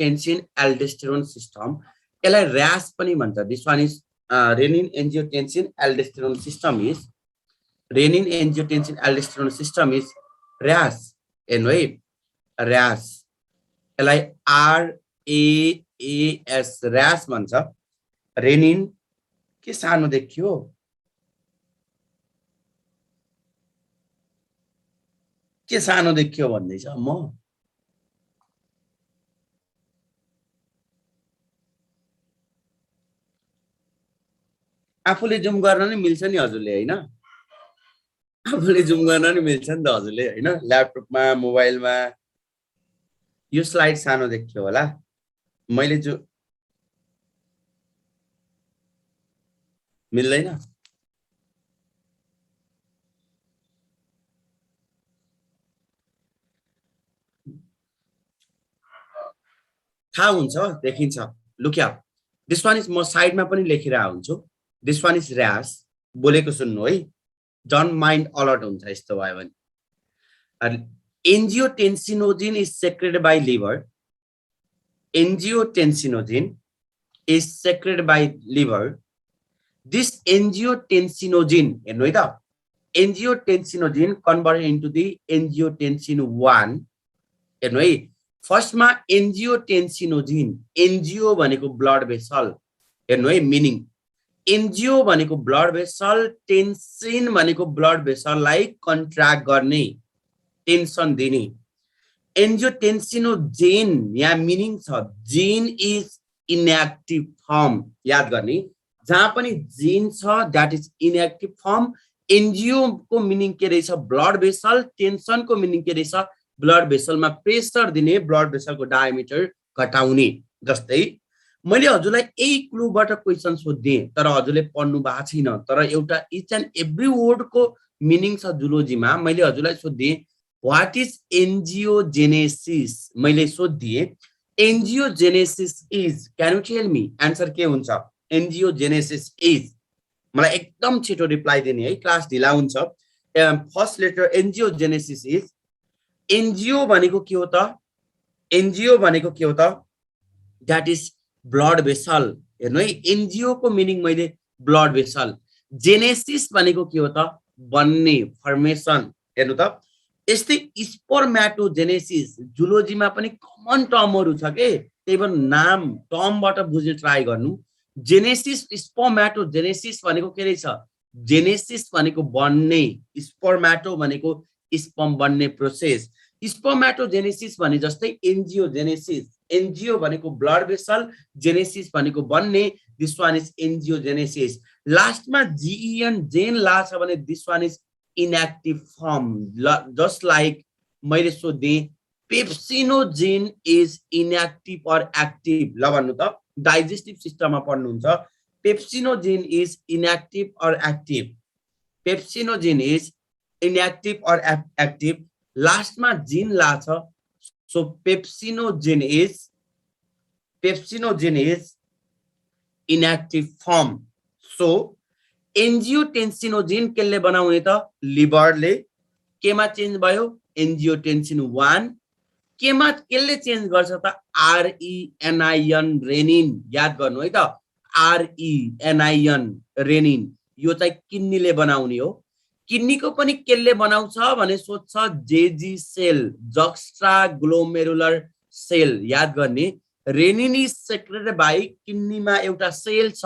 टेन्सिन aldosterone system, यसलाई RAAS पनि भन्छ. This one is renin angiotensin aldosterone system is renin angiotensin aldosterone system is RAAS. हेर्नु है, र्यास, यसलाई RAAS र्यास भन्छ. रेनिन के सानो देखियो, के सानो देखियो भन्दैछ. म आफूले जुम गर्न नि मिल्छ नि हजुरले हैन, आफूले जुम गर्न नि मिल्छ नि त हजुरले हैन, ल्यापटपमा मोबाइलमा. यो स्लाइड सानो देखियो होला. मैले जो मिल्दैन, थाहा हुन्छ, देखिन्छ. Look here, this one is, म साइडमा पनि लेखिरहेको हुन्छु. This one is RAAS. बोलेको सुन्नु है, डोन्ट माइन्ड अलर्ट हुन्छ यस्तो भयो भने. Angiotensinogen is secreted by liver. Angiotensinogen is secreted by liver. This angiotensinogen, हेर्नु है त, angiotensinogen convert into the angiotensin 1. हेर्नु है, फर्स्टमा एन्जियोटेन्सिनोजिन, एन्जियो भनेको ब्लड भेसल. हेर्नु है मिनिङ, एन्जियो भनेको ब्लड भेसल, टेन्सिन भनेको ब्लड भेसललाई कन्ट्र्याक्ट गर्ने, टेन्सन दिने. एन्जियोटेन्सिनोजेन, यहाँ मिनिङ छ, जेन इज इनएक्टिभ फर्म. याद गर्ने, जहाँ पनि जेन छ द्याट इज इनएक्टिभ फर्म. एन्जियो को मिनिङ के रहेछ, ब्लड भेसल. टेन्सन को मिनिङ के रहेछ, ब्लड भेसलमा प्रेसर दिने, ब्लड भेसलको डायमिटर घटाउने. जस्तै मैले हजुरलाई यही क्लुबाट क्वेसन सोध्दिए तर हजुरले पढ्नु भएको छैन, तर एउटा इच एन्ड एभ्री वर्डको मिनिङ छ जुलोजीमा. मैले हजुरलाई सोध्दिए व्हाट इज एन्जियोजेनेसिस, मैले सोध्दिए angiogenesis is, can you tell me, answer के हुन्छ? एन्जियोजेनेसिस इज, मलाई एकदम छिटो रिप्लाई दिने है, क्लास ढिला हुन्छ. फर्स्ट लेटर एन्जियोजेनेसिस इज, एन्जियो भनेको के हो त, एन्जियो भनेको के हो त, द्याट इज ब्लड भेसल. हेर्नु है, एन्जियो को मिनिङ मैले ब्लड भेसल. जेनेसिस भनेको के हो त, बन्ने, फर्मेसन. हेर्नु त, यस्तै स्पर्मेटोजेनेसिस जुलोजीमा पनि कमन टर्महरु छ के, त्यही भएर नाम टर्मबाट बुझ्न ट्राई गर्नु. जेनेसिस, स्पर्मेटोजेनेसिस भनेको के रहेछ, जेनेसिस भनेको बन्ने, स्पर्मेटो भनेको स्पर्म बन्ने प्रोसेस. स्पर्मेटोजेनेसिस भने जस्तै एन्जियोजेनेसिस, एन्जियो भनेको ब्लड भेसल, जेनेसिस भनेको बन्ने. This one is angiogenesis. लास्टमा जीएन जेन लाछ भने this one is inactive form. Just like मैले सोधे pepsinogen is inactive or active. ल भन्नु त, डाइजेस्टिभ सिस्टममा पढ्नुहुन्छ, pepsinogen is inactive or active. Pepsinogen is inactive or active. लास्टमा जिन लाछ, so pepsinogen is inactive form. So angiotensinogen केले बनाउने त, लिभरले. केमा चेन्ज भयो, एन्जियोटेन्सिन 1. केमा केले चेन्ज गर्छ त, RENIN, रेनिन. याद गर्नु है त, RENIN, रेनिन. यो चाहिँ किडनीले बनाउने हो. किडनीको पनि केले बनाउँछ भने सोध्छ, J G cell, juxtaglomerular cell. याद गर्ने, रेनिन इज सेक्रेटेड बाई, किडनीमा एउटा सेल छ,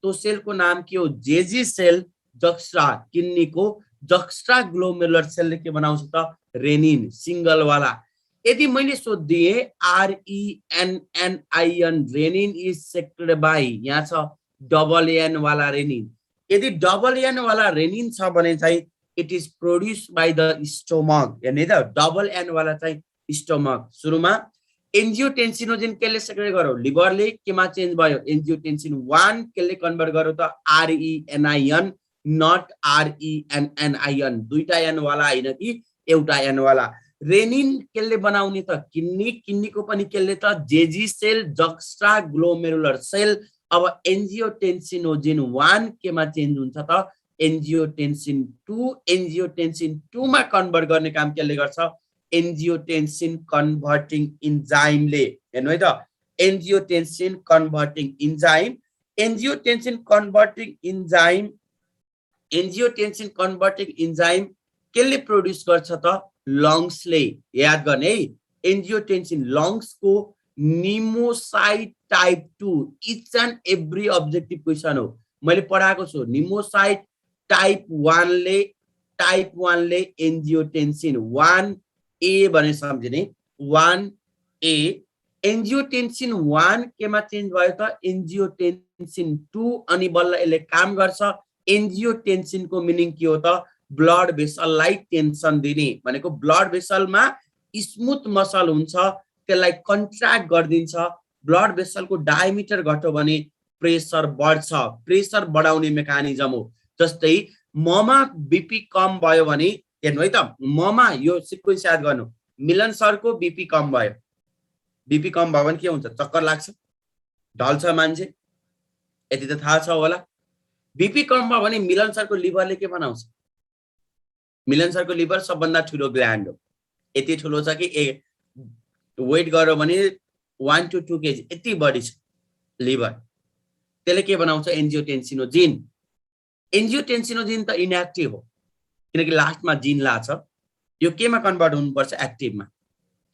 त्यो सेलको नाम के हो, जेजी सेल. जक्स्ट्रा, किडनीको जक्स्ट्रा ग्लोमेरुलर सेलले के बनाउँछ त, रेनिन, सिंगल वाला. यदि मैले सोधिए RENNIN, renin is secreted by, यहाँ छ डबल एन वाला रेनिन. यदि डबल एन वाला रेनिन छ भने चाहिँ it is produce by the stomach. हेर्ने त, डबल एन वाला चाहिँ स्टोमक. सुरुमा एन्जियोटेन्सिनोजिन केले सेक्रेट गर्यो, लिभरले. केमा चेन्ज भयो, एन्जियोटेन्सिन 1 केले कन्भर्ट गर्यो त, RENIN, नट RENNIN. दुईटा एन वाला हैन कि एउटा एन वाला. रेनिन केले बनाउने त, किडनी. किडनीको पनि केले त, J G cell, juxtaglomerular cell. अब एन्जियोटेन्सिनोजिन 1 केमा चेन्ज हुन्छ त, एन्जियोटेन्सिन 2. एन्जियोटेन्सिन 2 मा कन्भर्ट गर्ने काम केले गर्छ, एन्जियोटेन्सिन कन्भर्टिङ इन्जाइमले. हेर्नु है त, angiotensin converting enzyme angiotensin converting enzyme केले प्रोड्युस गर्छ त लङ्सले याद गर्ने है एन्जियोटेन्सिन लङ्सको pneumocyte type 2 each and every objective question हो मैले पढाएको छु निमोसाइट टाइप 1 ले एन्जियोटेन्सिन 1A भने सम्झिने 1A एन्जियोटेन्सिन 1 केमा चेन्ज भयो त एन्जियोटेन्सिन 2 अनि बल्ल यसले काम गर्छ एन्जियोटेन्सिनको मिनिङ के हो त ब्लड भेसललाई टेन्सन दिने भनेको ब्लड भेसलमा स्मुथ मसल हुन्छ त्यसलाई कन्ट्र्याक्ट गरिदिन्छ ब्लड भेसलको डायमिटर घट्यो भने प्रेसर बढ्छ प्रेसर बढाउने मेकानिजम हो जस्तै ममा बीपी कम भयो भने हेर्नु है त ममा यो सिक्वेन्स याद गर्नु मिलन सरको बीपी कम भयो भने के हुन्छ चक्कर लाग्छ ढल्छ मान्छे यति त थाहा छ होला बीपी कम भयो भने मिलन सरको लिभरले के बनाउँछ मिलन सरको लिभर सबभन्दा ठुलो ग्ल्यान्ड हो यति ठुलो छ कि वेट गर्यो भने 1 to 2 kg यति बढी छ लिभर त्यसले के बनाउँछ एन्जियोटेन्सिनोजिन त इनएक्टिभ हो किनकि लास्टमा जिन लाछ यो केमा कन्भर्ट हुनुपर्छ एक्टिभमा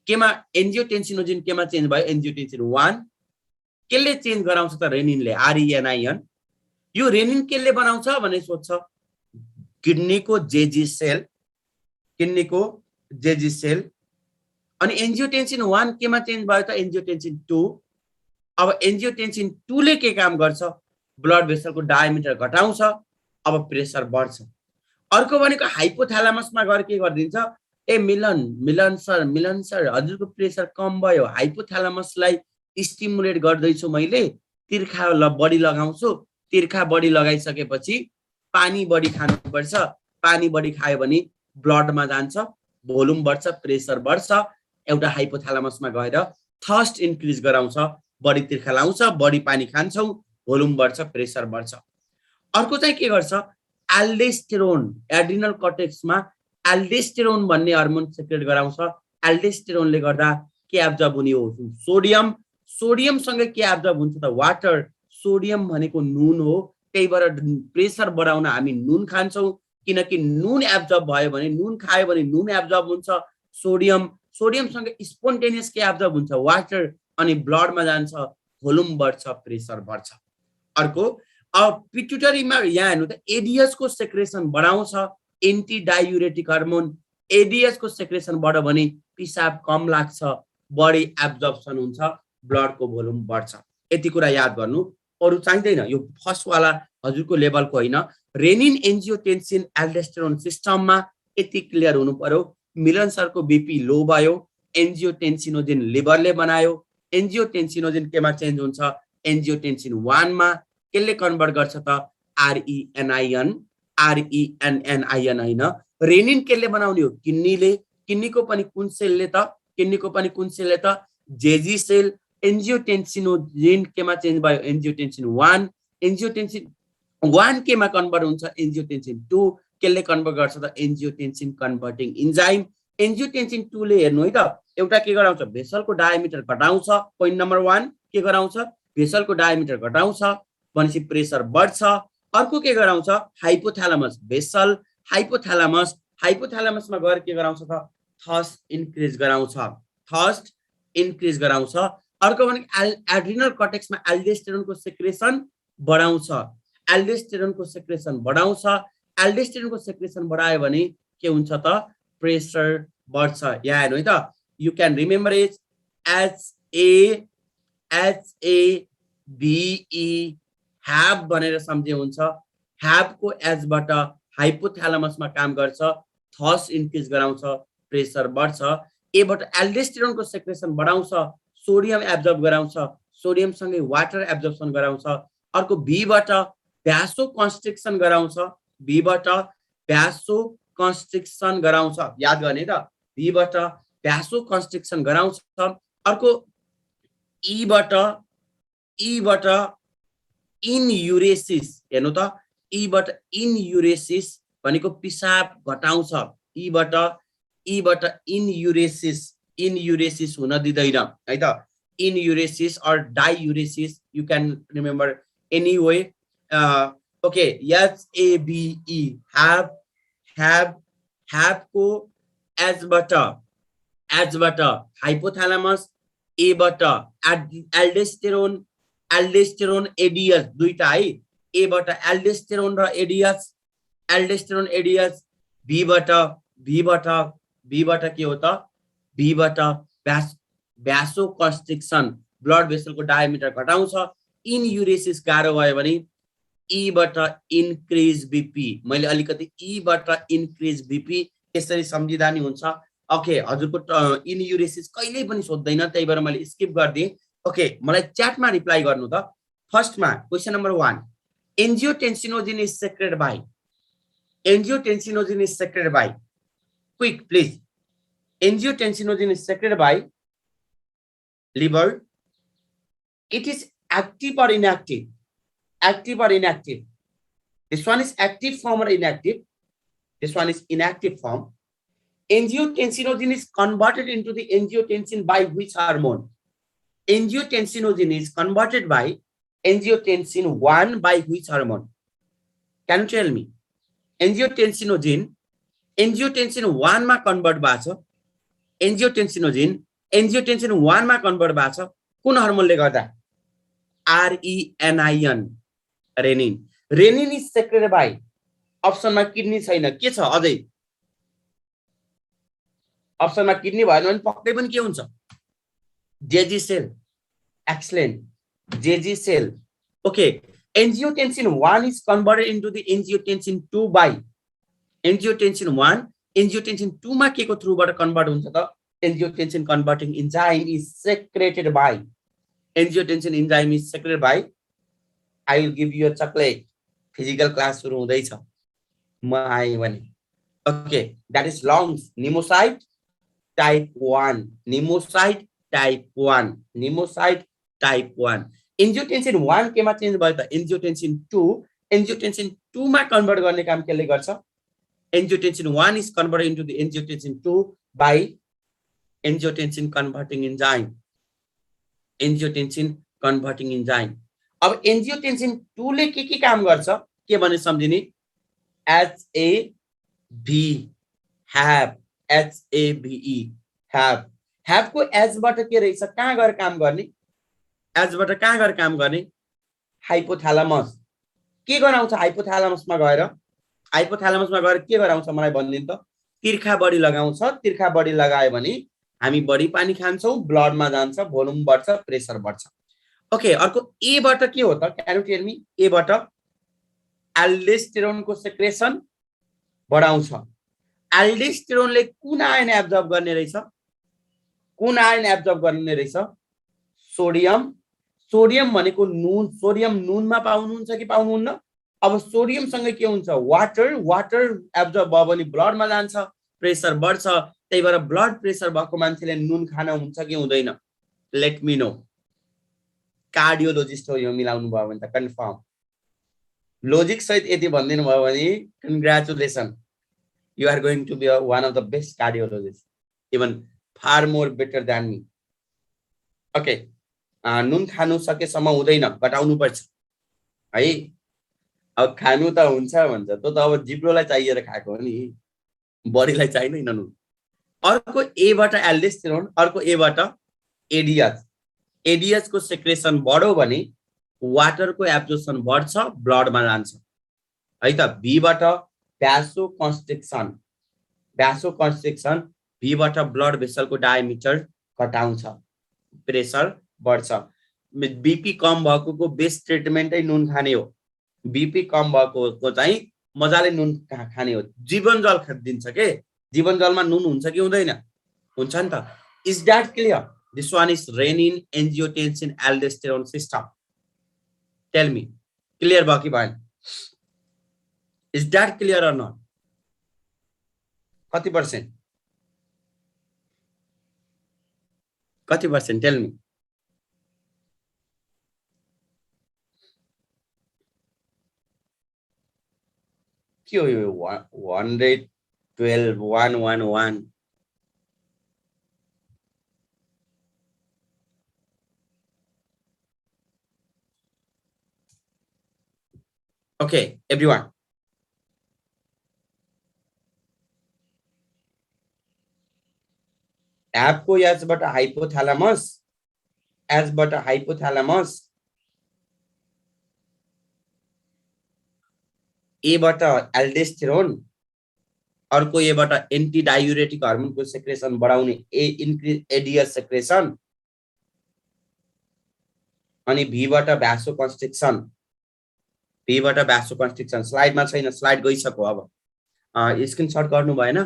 केमा एन्जियोटेन्सिनोजिन केमा चेन्ज भयो एन्जियोटेन्सिन 1 केले चेन्ज गराउँछ त रेनिनले RENIN यो रेनिन केले बनाउँछ भने सोध्छ किडनीको जेजी सेल अनि एन्जियोटेन्सिन 1 केमा चेन्ज भयो त एन्जियोटेन्सिन 2 अब एन्जियोटेन्सिन 2 ले के काम गर्छ ब्लड भेसलको डायमिटर घटाउँछ अब प्रेसर बढ्छ अर्को भनेको हाइपोथालामसमा गएर के गरिदिन्छ ए मिलन सर हजुरको प्रेसर कम भयो हाइपोथालामसलाई स्टिमुलेट गर्दैछु मैले तिर्खा बढी लगाउँछु तिर्खा बढी लगाइसकेपछि पानी बढी खानुपर्छ पानी बढी खायो भने ब्लडमा जान्छ भोल्युम बढ्छ प्रेसर बढ्छ एउटा हाइपोथालामसमा गएर थर्स्ट इन्क्रिज गराउँछ बढी तिर्खा लाउँछ बढी पानी खान्छौ भोल्युम बढ्छ प्रेसर बढ्छ अर्को चाहिँ के गर्छ एल्डोस्टेरोन एड्रिनल कर्टेक्समा एल्डोस्टेरोन भन्ने हार्मोन सेक्रेट गराउँछ एल्डोस्टेरोनले गर्दा के एब्जर्ब हुने हो सोडियम सँगै के एब्जर्ब हुन्छ त वाटर सोडियम भनेको नुन हो त्यही भएर प्रेसर बढाउन हामी नुन खान्छौँ किनकि नुन एब्जर्ब भयो भने नुन खायो भने नुन एब्जर्ब हुन्छ सोडियमसँग स्पोन्टेनियस के एब्जर्ब हुन्छ वाटर अनि ब्लडमा जान्छ भोल्युम बढ्छ प्रेसर बढ्छ अर्को अब पिट्युटरीमा यहाँ हेर्नु त एडीएस को सेक्रेसन बढाउँछ एन्टी डायुरेटिक हार्मोन एडीएस को सेक्रेसन बढ्यो भने पिसाब कम लाग्छ बढी एब्जर्प्सन हुन्छ ब्लडको भोल्युम बढ्छ यति कुरा याद गर्नु अरु चाहिँदैन यो फर्स्ट वाला हजुरको लेभलको होइन रेनिन एन्जियोटेन्सिन एल्डोस्टेरोन सिस्टममा यति क्लियर हुनु पर्यो मिलन सरको बीपी लो भयो एन्जियोटेन्सिनोजिन लिभरले बनायो एन्जियोटेन्सिनोजिन केमा चेन्ज हुन्छ एन्जियोटेन्सिन 1 मा केले कन्भर्ट गर्छ त RENIN हैन रेनिन केले बनाउने हो किडनीको पनि कुन सेलले त जेजी सेल एन्जियोटेन्सिनोजिन केमा चेन्ज भयो एन्जियोटेन्सिन 1 एन्जियोटेन्सिन 1 केमा कन्भर्ट हुन्छ एन्जियोटेन्सिन 2 केले कन्भर्ट गर्छ त एन्जियोटेन्सिन कन्भर्टिङ इन्जाइम एन्जियोटेन्सिन 2 ले हेर्नु है त एउटा के गराउँछ भेसलको डायमिटर घटाउँछ पोइन्ट नम्बर 1 के गराउँछ भेसलको डायमिटर घटाउँछ भनेपछि प्रेसर बढ्छ अर्को के गराउँछ हाइपोथालामस भेसल हाइपोथालामसमा गएर के गराउँछ त थर्स्ट इन्क्रिज गराउँछ अर्को भने एड्रिनल कर्टेक्समा एल्डोस्टेरोनको सेक्रेसन बढाउँछ एल्डोस्टेरोनको सेक्रेसन बढायो भने के हुन्छ त प्रेसर बढ्छ यहाँ हेर्नु है त you can remember it HABE hub भनेर सम्झे हुन्छ ह्याबको एजबाट हाइपोथालामसमा काम गर्छ थर्स्ट इन्क्रिज गराउँछ प्रेसर बढ्छ एबाट एल्डोस्टेरोनको सेक्रेसन बढाउँछ सोडियम एब्जर्ब गराउँछ सोडियम सँगै वाटर एब्जर्प्सन गराउँछ अर्को बीबाट भ्यासो कन्स्ट्रिक्सन गराउँछ याद गर्ने त बीबाट भ्यासो कन्स्ट्रिक्सन गराउँछ अर्को ईबाट इनयुरेसिस हेर्नु त ईबाट इनयुरेसिस भनेको पिसाब घटाउँछ ईबाट इनयुरेसिस हुन दिदैन है त inuresis or diuresis, you can remember anyway. Okay, HABE, have को एचबाट हाइपोथालामस, एबाट एल्डोस्टेरोन, एडियस दुईटा है, एबाट एल्डोस्टेरोन र एल्डोस्टेरोन एडियस, बीबाट के हो त, बीबाट भ्यासोकन्स्ट्रिक्सन, ब्लड भेसलको डायमिटर घटाउँछ। इनयुरेसिस गाह्रो भयो भने ईबाट इन्क्रिज बीपी, मैले अलिकति ईबाट इन्क्रिज बीपी त्यसरी सम्झिँदा नि हुन्छ। ओके, हजुरको इनयुरेसिस कहिल्यै पनि सोध्दैन, त्यही भएर मैले स्किप गरिदिएँ। ओके, मलाई च्याटमा रिप्लाई गर्नु त। फर्स्टमा question number 1, angiotensinogen is secreted by, angiotensinogen is secreted by, quick please, angiotensinogen is secreted by liver. It is active or inactive? Active or inactive? This one is active form or inactive? This one is inactive form. Angiotensinogen is converted into the angiotensin by which hormone? Angiotensinogen is converted by angiotensin 1 by which hormone? Can you tell me? Angiotensin 1 मा convert भएको छ। एन्जियोटेन्सिन 1 मा convert भएको छ कुन हार्मोनले गर्दा? RENIN, renin. Renin is secreted by, अप्सनमा किडनी छैन, के छ अझै? अप्सनमा किडनी भएन भने पक्कै पनि के हुन्छ? JG cell. Excellent, JG cell. Okay, angiotensin 1 is converted into the angiotensin 2 by angiotensin 1, angiotensin 2 मा के को थ्रुबाट कन्भर्ट हुन्छ त? Angiotensin converting enzyme is secreted by, angiotensin enzyme is secreted by, I will give you a chocolate. Physical class सुरु हुँदैछ, म आएँ भने। Okay, that is lungs, pneumocyte type 1, pneumocyte type 1, pneumocyte type 1. Angiotensin 1 केमा change भयो त? angiotensin 2, angiotensin 2 मा convert गर्ने काम केले गर्छ? angiotensin 1 is converted into the angiotensin 2 by angiotensin converting enzyme, angiotensin converting enzyme. अब angiotensin 2 ले के काम गर्छ के भने सम्झिने? HAB, have, HABE, have, have को H बाट के रहेछ? कहाँ गएर काम गर्ने? H बाट कहाँ गएर काम गर्ने? हाइपोथालामस। के गराउँछ हाइपोथालामसमा गएर? हाइपोथालामसमा गएर के गराउँछ मलाई भनिदिनु त? तिर्खा बडी लगाउँछ। तिर्खा बडी लगायो भने हामी बढी पानी खान्छौं, ब्लडमा जान्छ, भोल्युम बढ्छ, प्रेसर बढ्छ। ओके, अर्को ए बाट के हो त? Can you tell me? ए बाट एल्डोस्टेरोनको सेक्रेसन बढाउँछ। एल्डोस्टेरोनले कुन आयन एब्जर्ब गर्ने रहेछ? कुन आयन एब्जर्ब गर्ने रहेछ? सोडियम। सोडियम भनेको नुन, सोडियम नुनमा पाउनुहुन्छ कि पाउनुहुन्न? अब सोडियम सँगै के हुन्छ? वाटर, वाटर एब्जर्ब भयो भने ब्लडमा जान्छ, प्रेसर बढ्छ। त्यही भएर ब्लड प्रेसर भएको मान्छेले नुन खान हुन्छ कि हुँदैन? Let me know. कार्डियोलोजिस्ट हो यो मिलाउनु भयो भने त कन्फर्म। लोजिक सहित यदि भन्दिनु भयो भने congratulation, you are going to be one of the best cardiologist, even far more better than me. Okay, नुन खानु सकेसम्म हुँदैन, घटाउनु पर्छ है। अब खानु त हुन्छ भन्छ, त्यो त अब जिब्रोलाई चाहिएर खाएको हो नि, बडीलाई चाहिदैन नुन। अर्को ए बाट एल्डोस्टेरोन, अर्को ए बाट एडिएच। एडिएच को सेक्रेसन बढ्यो भने वाटरको एब्जर्प्सन बढ्छ, ब्लडमा जान्छ है त। बी बाट भ्यासोकन्स्ट्रिक्सन, भ्यासोकन्स्ट्रिक्सन, बी बाट ब्लड भेसलको डायमिटर घटाउँछ, प्रेसर बढ्छ। बीपी कम भएको को बेस्ट ट्रिटमेन्टै नुन खाने हो। बीपी कम भएको को चाहिँ मजाले नुन खाने हो। जीवन जल दिन्छ के? जीवन जलमा नुन हुन्छ कि हुँदैन? हुन्छ नि त। Is that clear? This one is renin angiotensin aldosterone system. Tell me, clear भयो कि भएन? Is that clear or not? कति पर्सेन्ट? कति पर्सेन्ट? Tell me. के हो यो 112 111? ओके एभ्रीवन एपको एजबाट हाइपोथ्यालामस एजबाट हाइपोथ्यालामस एबाट एल्डोस्टेरोन अर्को एबाट एन्टी डायुरेटिक हार्मोनको सेक्रेसन बढाउने ए इन्क्रिज एडीएस सेक्रेसन अनि भीबाट भ्यासोकन्स्ट्रिक्सन स्लाइडमा छैन स्लाइड गइसक्यो अब स्क्रिनशट गर्नु भएन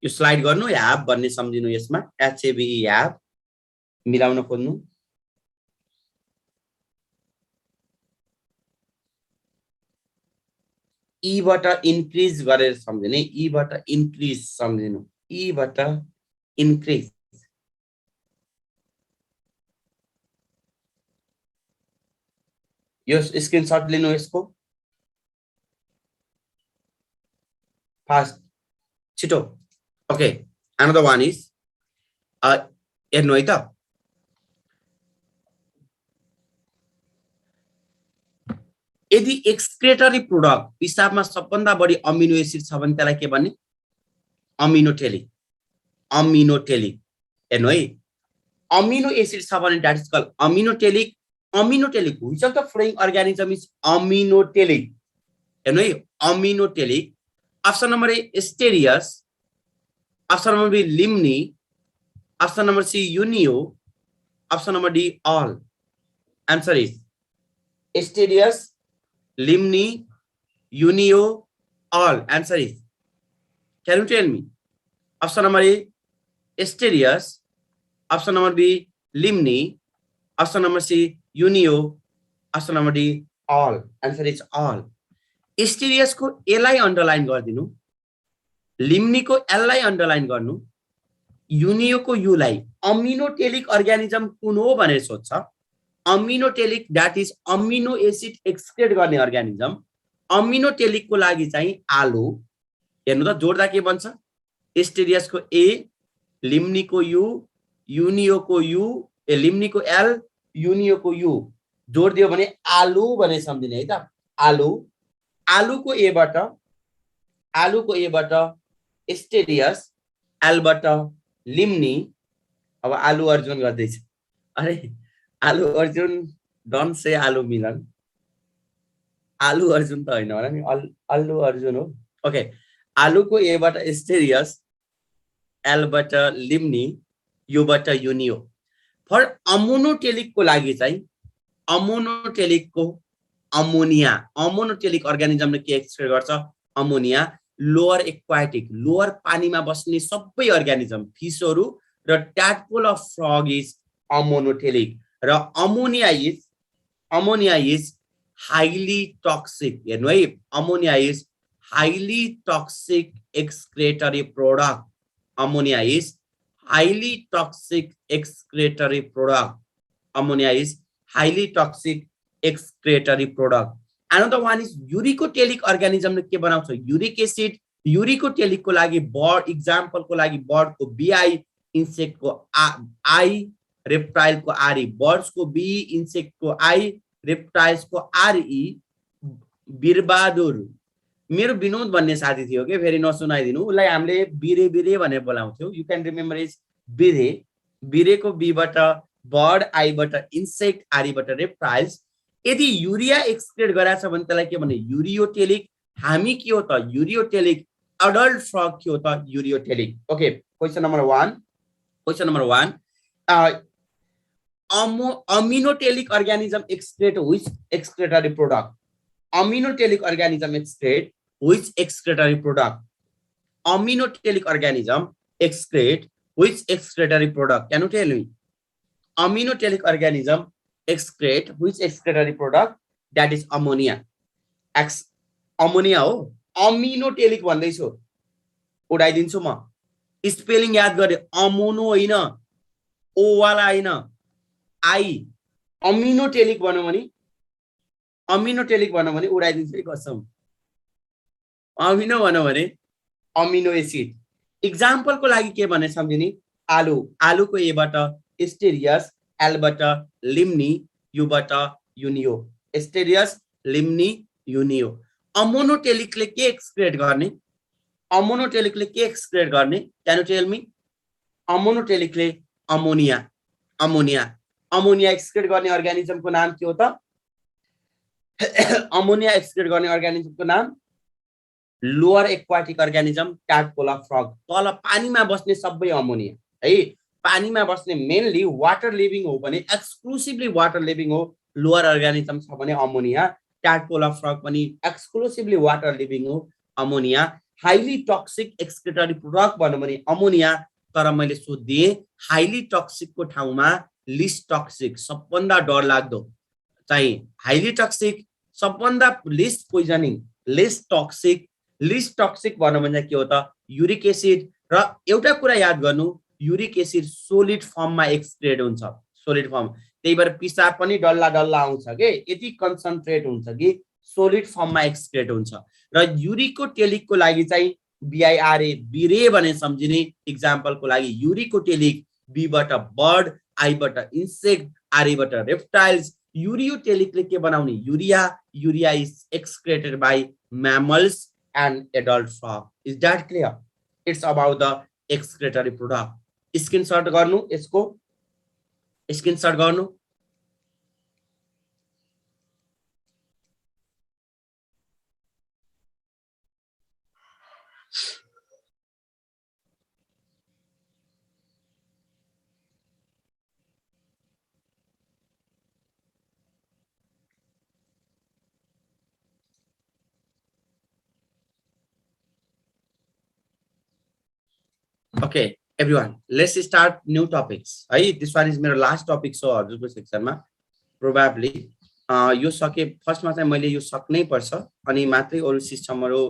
यो स्लाइड गर्नु ह्याभ भन्ने सम्झिनु यसमा एचएबी ह्याभ मिलाउन खोज्नु ईबाट इन्क्रिज गरेर सम्झिने ईबाट इन्क्रिज सम्झिनु ईबाट इन्क्रिज यो स्क्रिनशट लिनु यसको फास्ट छिटो ओके अनदर वान इज हेर्नु है त यदि एक्सक्रेटरी प्रोडक्ट पिसाबमा सबभन्दा बढी अमिनो एसिड छ भने त्यसलाई के भन्ने अमिनोटेलिक हेर्नु है अमिनो एसिड छ भने that is called aminotelic which of the following organism is aminotelic हेर्नु है aminotelic option number A Asterias option number B Limnea option number C Unio option number D all answer is Asterias Limnea Unio all answer is can you tell me option number A asterias option number B limni option number C unio option number D all answer is all asterias को A लाई underline गर्दिनु लिम्नी को L लाई underline गर्नु Unio को U लाई अमिनोटेलिक organism कुन हो भनेर सोध्छ aminotelic that is amino acid excrete गर्ने अर्गानिजम अमिनोटेलिक को लागि चाहिँ आलु हेर्नु त जोड्दा के बन्छ एस्टेरियस को ए लिम्नी को यु यूनियो को यु ए लिम्नी को एल यूनियो को यु जोड दियो भने आलु भने सम्झिने है त आलु को ए बाट एस्टेरियस एल बाट लिम्नी अब आलु अर्जुन गर्दैछ अरे आलु अर्जुन डन से आलु मिलन आलु अर्जुन त हैन होला नि अल्लु अर्जुन हो ओके आलु को ए बाट एस्टेरियस एल बाट लिम्नी यु बाट यूनियो फर अमोनोटेलिक को लागि चाहिँ अमोनोटेलिक को अमोनोटेलिक अर्गानिजमले के एक्सक्रेट गर्छ अमोनिया लोअर एक्वाटिक लोअर पानीमा बस्ने सबै अर्गानिजम फिशहरु र ट्याडपोल अफ फ्रग इज अमोनोटेलिक र अमोनिया इज हाइली टक्सिक हेर्नु है ammonia is highly toxic excretory product ammonia is highly toxic excretory product ammonia is highly toxic excretory product another one is uricotelic organism ले के बनाउँछ uric acid uricotelic को लागि bird example को लागि bird को bi insect को i reptile को re birds को b insect को i reptiles को re बिरबहादुर मेरो विनोद भन्ने साथी थियो के फेरि नसुनाइदिनु उलाई हामीले बिरे बिरे भनेर बोलाउँथ्यौ यु क्यान रिमेम्बर इज बिरे बिरे को बी बाट बर्ड आई बाट इन्सेक्ट आरी बाट रेप्टाइल्स यदि युरिया एक्सक्रेट गराछ भने त्यसलाई के भन्ने युरियोटेलिक हामी के हो त युरियोटेलिक अडल्ट फ्रग के हो त ureotelic okay question number 1 aminotelic organism excrete which excretory product aminotelic organism excrete which excretory product aminotelic organism excrete which excretory product can you tell me aminotelic organism excrete which excretory product that is ammonia ammonia हो aminotelic भन्दै छु उडाइदिन्छु म spelling याद गरे अमोनो हैन ओ वाला हैन I अमिनोटेलिक भन्नु भने अमिनोटेलिक भन्नु भने उडाइदिन्छ है कसम अमिनो भन्नु भने अमिनो एसिड एक्जाम्पल को लागि के भने सम्झिने आलु को ए बाट एस्टेरियस एल बाट लिम्नी यु बाट यूनियो एस्टेरियस लिम्नी युनि हो। अमोनोटेलिकले के एक्सक्रिएट गर्ने? अमोनोटेलिकले के एक्सक्रिएट गर्ने? Can you tell me? अमोनोटेलिकले अमोनिया अमोनिया अमोनिया एक्सक्रिएट गर्ने अर्गानिजमको नाम के हो त? अमोनिया एक्सक्रिएट गर्ने अर्गानिजमको नाम लोअर एक्वाटिक अर्गानिजम ट्याडपोला फ्रग। तल पानीमा बस्ने सबै अमोनिया है। पानीमा बस्ने मेनली वाटर लिभिङ हो भने एक्सक्लुसिभली वाटर लिभिङ हो, लोअर अर्गानिजम छ भने अमोनिया। ट्याडपोला फ्रग पनि एक्सक्लुसिभली वाटर लिभिङ हो, ammonia. Highly toxic excretory product भन्नु भने अमोनिया। तर मैले सोधिदिएँ हाइली टक्सिकको ठाउँमा लिस्ट टक्सिक, सबभन्दा डरलाग्दो चाहिँ हाइली टक्सिक, सबभन्दा list poisoning, list toxic. List toxic भन्नु भने के हो त? Uric acid. र एउटा कुरा याद गर्नु, युरिक एसिड सोलिड फर्ममा एक्सक्रिएट हुन्छ, सोलिड फर्म। त्यही भएर पिसाब पनि डल्ला डल्ला आउँछ के, यति कन्सन्ट्रेट हुन्छ कि सोलिड फर्ममा एक्सक्रिएट हुन्छ। र युरिकोटेलिकको लागि चाहिँ बिआइआरए, बिरे भने सम्झिने। इक्जाम्पलको लागि युरिकोटेलिक, बीबाट बर्ड, आईबाट इन्सेक्ट, आरईबाट रेप्टाइल्स। युरियोटेलिकले के बनाउने? Urea. Urea is excreted by mammals and adult frog. Is that clear? It's about the excretory product. Screenshot गर्नु यसको, screenshot गर्नु। Okay, everyone, let's start new topics. This one is my last topic, so हजुरको सेक्सनमा probably यो सके फर्स्टमा चाहिँ मैले यो सक्नै पर्छ अनि मात्रै अरु सिस्टमहरु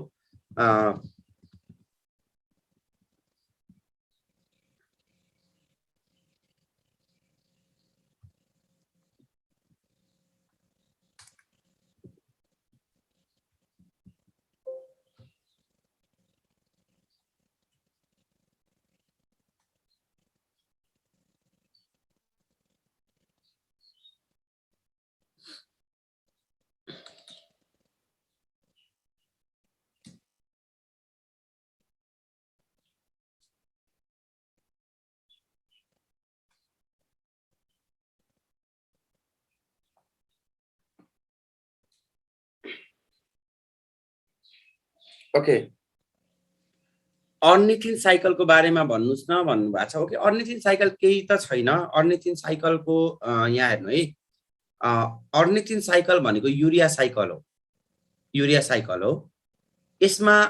ओके अर्निथिन साइकलको बारेमा भन्नुस् न भन्नु भएको छ। ओके, अर्निथिन साइकल केही त छैन। अर्निथिन साइकलको यहाँ हेर्नु है, अर्निथिन साइकल भनेको युरिया साइकल हो, युरिया साइकल हो। यसमा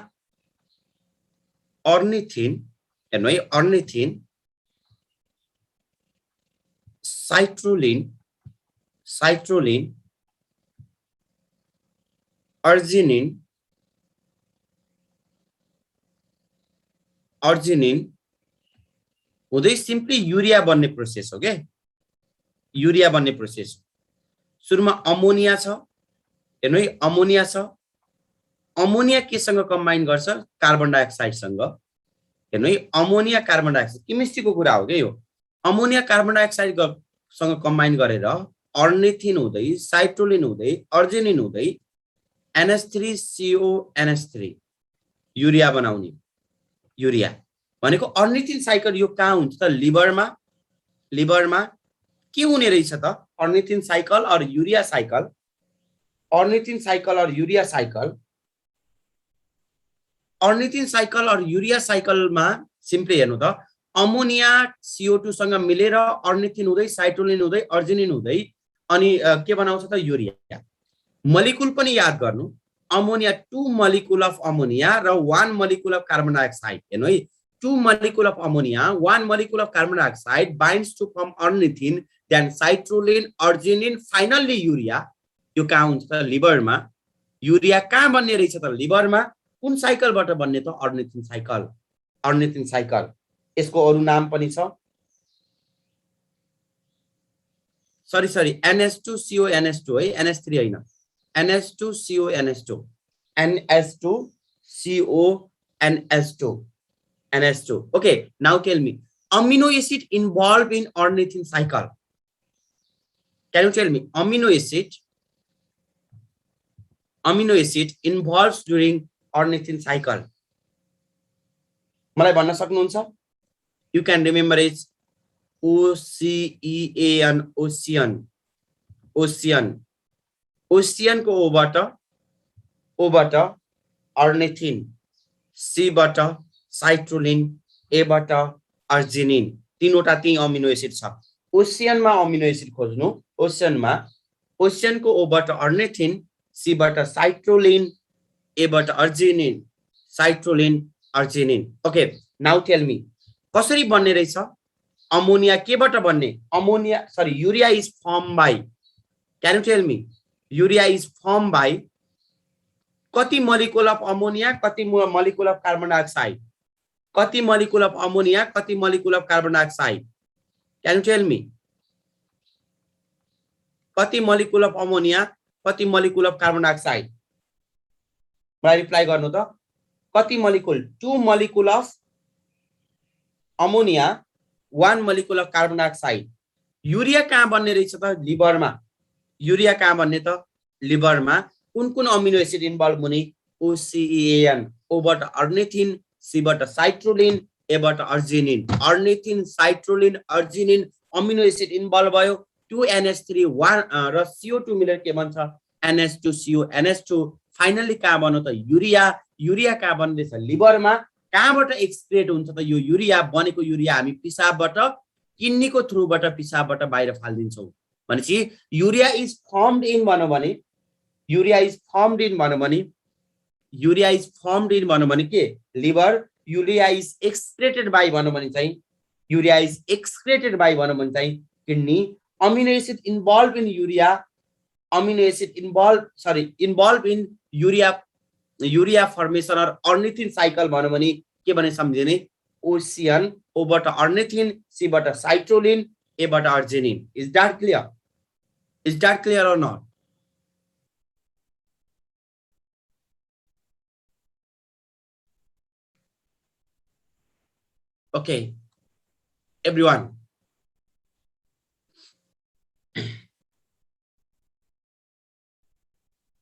अर्निथिन हेर्नु है, अर्निथिन, साइट्रोलिन, साइट्रोलिन, अर्जिनिन, अर्जिनिन हुँदै सिम्पली युरिया बन्ने प्रोसेस हो के, युरिया बन्ने प्रोसेस। सुरुमा अमोनिया छ, हेर्नु है, अमोनिया छ। अमोनिया केसँग कम्बाइन गर्छ? कार्बन डाइअक्साइड सँग। हेर्नु है, अमोनिया कार्बन डाइअक्साइड, केमिस्ट्रीको कुरा हो के यो। अमोनिया कार्बन डाइअक्साइड सँग कम्बाइन गरेर अर्निथिन हुँदै, साइट्रोलिन हुँदै, अर्जिनिन हुँदै NH3CONH3 युरिया बनाउने। युरिया भनेको अर्निथिन साइकल यो कहाँ हुन्छ त? लिभरमा। लिभरमा के हुने रहेछ त? अर्निथिन साइकल और यूरिया साइकल, अर्निथिन साइकल और यूरिया साइकल, अर्निथिन साइकल और यूरिया साइकलमा सिम्पली हेर्नु त, अमोनिया CO2 सँग मिलेर अर्निथिन हुँदै, साइट्रोलिन हुँदै, अर्जिनिन हुँदै अनि के बनाउँछ त? युरिया। मलिकुल पनि याद गर्नु, अमोनिया 2 molecule of ammonia र 1 molecule of carbon dioxide। हेर्नु है, 2 molecule of ammonia, 1 molecule of carbon dioxide binds to form ornithine, then citrulline, arginine, finally urea। यो कहाँ हुन्छ त? लिभरमा। युरिया कहाँ बन्ने रहेछ त? लिभरमा। कुन साइकलबाट बन्ने त? अर्निथिन साइकल, अर्निथिन साइकल। यसको अरु नाम पनि छ, सरी NH2CONH2 है, NH3 हैन, NH2CONH2, NH2CONH2, NH2। Okay, now tell me, amino acid involved in ornithine cycle. Can you tell me amino acid amino acid involves during ornithine cycle? मलाई भन्न सक्नुहुन्छ? You can remember it. OCEAN, ocean. Ocean को O बाट ornithine, C बाट citrulline, A बाट arginine. तीनवटा तीन amino acid छ. ओशियनमा अमिनो एसिड खोज्नु. ओशियन को O बाट ornithine, C बाट citrulline, A बाट arginine, citrulline, arginine. Okay, now tell me, कसरी बन्ने रहेछ? अमोनिया केबाट बन्ने? Urea is formed by, can you tell me? Urea is formed by कति molecule of ammonia, कति molecule of carbon dioxide? कति molecule of ammonia, कति molecule of carbon dioxide? Can you tell me? कति molecule of ammonia, कति molecule of carbon dioxide? मलाई reply गर्नु त. कति molecule? 2 molecule of ammonia, 1 molecule of carbon dioxide. Urea कहाँ बन्ने रहेछ त? लिभरमा. यूरिया कहाँ बन्ने त? लिभरमा. कुन अमिनो एसिड इन्भल्भ हुने? OCEAN, O बाट ornithine, C बाट citrulline, A बाट arginine. Ornithine, citrulline, arginine amino acid involve भयो. 2NH3 1 र CO2 मिलेर के बन्छ? NH2CO NH2. फाइनली कहाँ बन्यो त? यूरिया कहाँ बन्दैछ? लिभरमा. कहाँबाट एक्सक्रेट हुन्छ त यो यूरिया? बनेको यूरिया हामी पिसाबबाट, किडनीको थ्रुबाट पिसाबबाट बाहिर फाल्दिन्छौँ. भनेपछि यूरिया इज फर्मड इन भन्नु भने, यूरिया इज फर्मड इन भन्नु भने के? लिभर. यूरिया इज एक्सक्रेटेड बाइ भन्नु भने चाहिँ, यूरिया इज एक्सक्रेटेड बाइ भन्नु भने चाहिँ kidney. Amino acid involve in urea, involve in urea formation और ornithine cycle भन्नु भने के भने सम्झिने? ओशियन, O बाट ornithine, C बाट citrulline, A बाट arginine. Is that clear? Is that clear or not? Okay, everyone.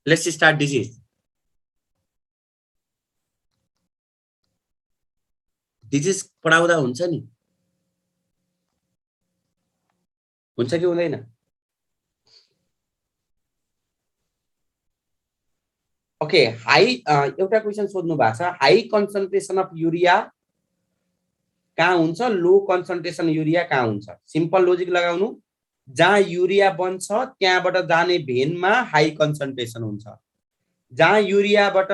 Let's start disease. Disease पढाउँदा हुन्छ नि? हुन्छ कि हुँदैन? ओके, एउटा क्वेशन सोध्नु भएको छ. हाई कन्सन्ट्रेसन अफ यूरिया कहाँ हुन्छ? लो कन्सन्ट्रेसन यूरिया कहाँ हुन्छ? सिम्पल लोजिक लगाउनु. जहाँ यूरिया बन्छ त्यहाँबाट जाने भेनमा हाई कन्सन्ट्रेसन हुन्छ. जहाँ यूरियाबाट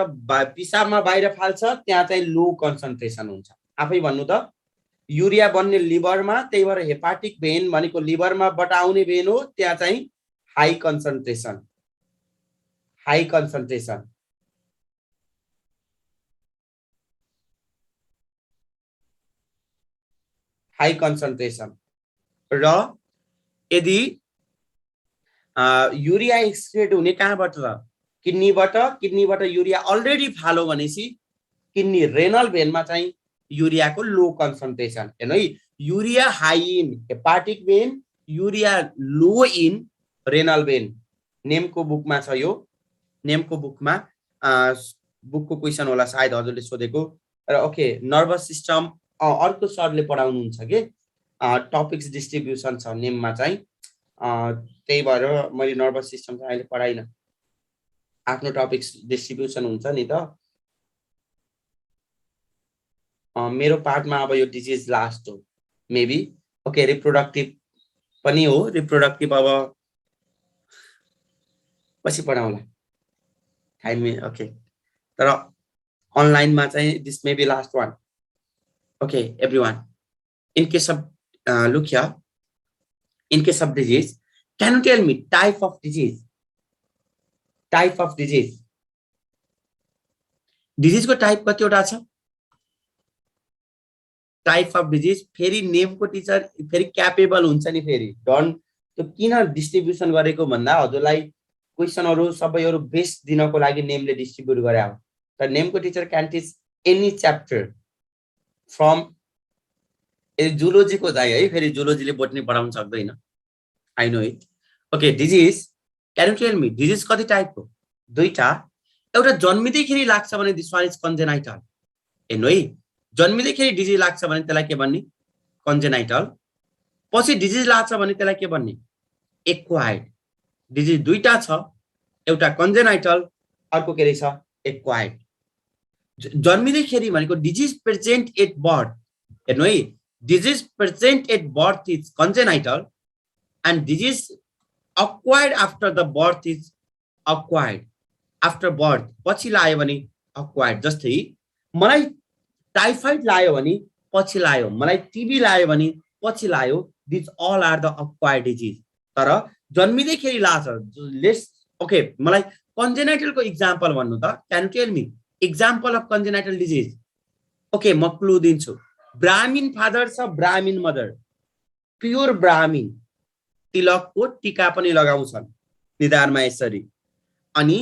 पिसाबमा बाहिर फाल्छ त्यहाँ चाहिँ लो कन्सन्ट्रेसन हुन्छ. आफै भन्नु त. यूरिया बन्ने लिभरमा, त्यही भएर हेपाटिक भेन भनेको लिभरमा बाट आउने भेन हो. त्यहाँ चाहिँ हाई कन्सन्ट्रेसन. र यदि यूरिया एक्सक्रेट हुने कहाँबाट र? किडनीबाट यूरिया अलरेडी फालो भनेपछि किडनी रेनल भेनमा चाहिँ यूरियाको लो कन्सन्ट्रेसन. हेर्नु है, urea high in hepatic vein, urea low in renal vein. नेमको बुकमा छ यो. नेमको बुकमा बुकको क्वेशन होला सायद हजुरले सोधेको. र ओके, नर्भस सिस्टम अर्को सरले पढाउनुहुन्छ के? टपिक्स डिस्ट्रिब्युसन छ नेममा चाहिँ. त्यही भएर मैले नर्भस सिस्टम चाहिँ अहिले पढाइन. आफ्नो टपिक्स डिस्ट्रिब्युसन हुन्छ नि त. मेरो पार्टमा अब यो डिजिज लास्ट हो मेबी. ओके, रिप्रोडक्टिभ पनि हो. रिप्रोडक्टिभ अब पछि पढाउँला टाइम. ओके, तर अनलाइनमा चाहिँ this may be last one. Okay everyone, in case of look here, in case of disease, can you tell me type of disease? Disease को type कतिवटा छ? टाइप अफ डिजिज फेरि नेमको teacher फेरि capable हुन्छ नि. फेरि डन त्यो किन डिस्ट्रिब्युसन गरेको भन्दा हजुरलाई क्वेशनहरु सबैहरु बेस्ट दिनको लागि नेमले डिस्ट्रिब्युट गरे हो. तर नेमको teacher can teach any chapter from zoology को चाहिँ है. फेरि जुलोजीले बोटनी पढाउन सक्दैन. I know it. Okay, disease, can you tell me disease कति टाइपको? दुईटा. एउटा जन्मिँदैखेरि लाग्छ भने दिस वान इज कन्जेनाइटल हेर्नु है जन्मिँदैखेरि डिजिज लाग्छ भने त्यसलाई के भन्ने कन्जेनाइटल पछि डिजिज लाग्छ भने त्यसलाई के भन्ने एक्वायर्ड डिजिज दुईटा छ एउटा कन्जेनाइटल अर्को के रहेछ एक्वायर्ड जन्मिँदैखेरि भनेको डिजिज प्रेजेन्ट एट बर्थ हेर्नु है disease present at birth is congenital and disease acquired after the birth is acquired after birth पछि लायो भने acquired जस्तै मलाई टाइफाइड लायो भने पछि लायो मलाई टीबी लायो भने पछि लायो these all are the acquired disease तर जन्मिँदैखेरि लाछ लेट्स ओके मलाई congenital को एक्जाम्पल भन्नु त can you tell me example of congenital disease okay म क्लु दिन्छु ब्राह्मण फादर छ ब्राह्मण मदर प्योर ब्राह्मण तिलकको टीका पनि लगाउँछन् निधारमा यसरी अनि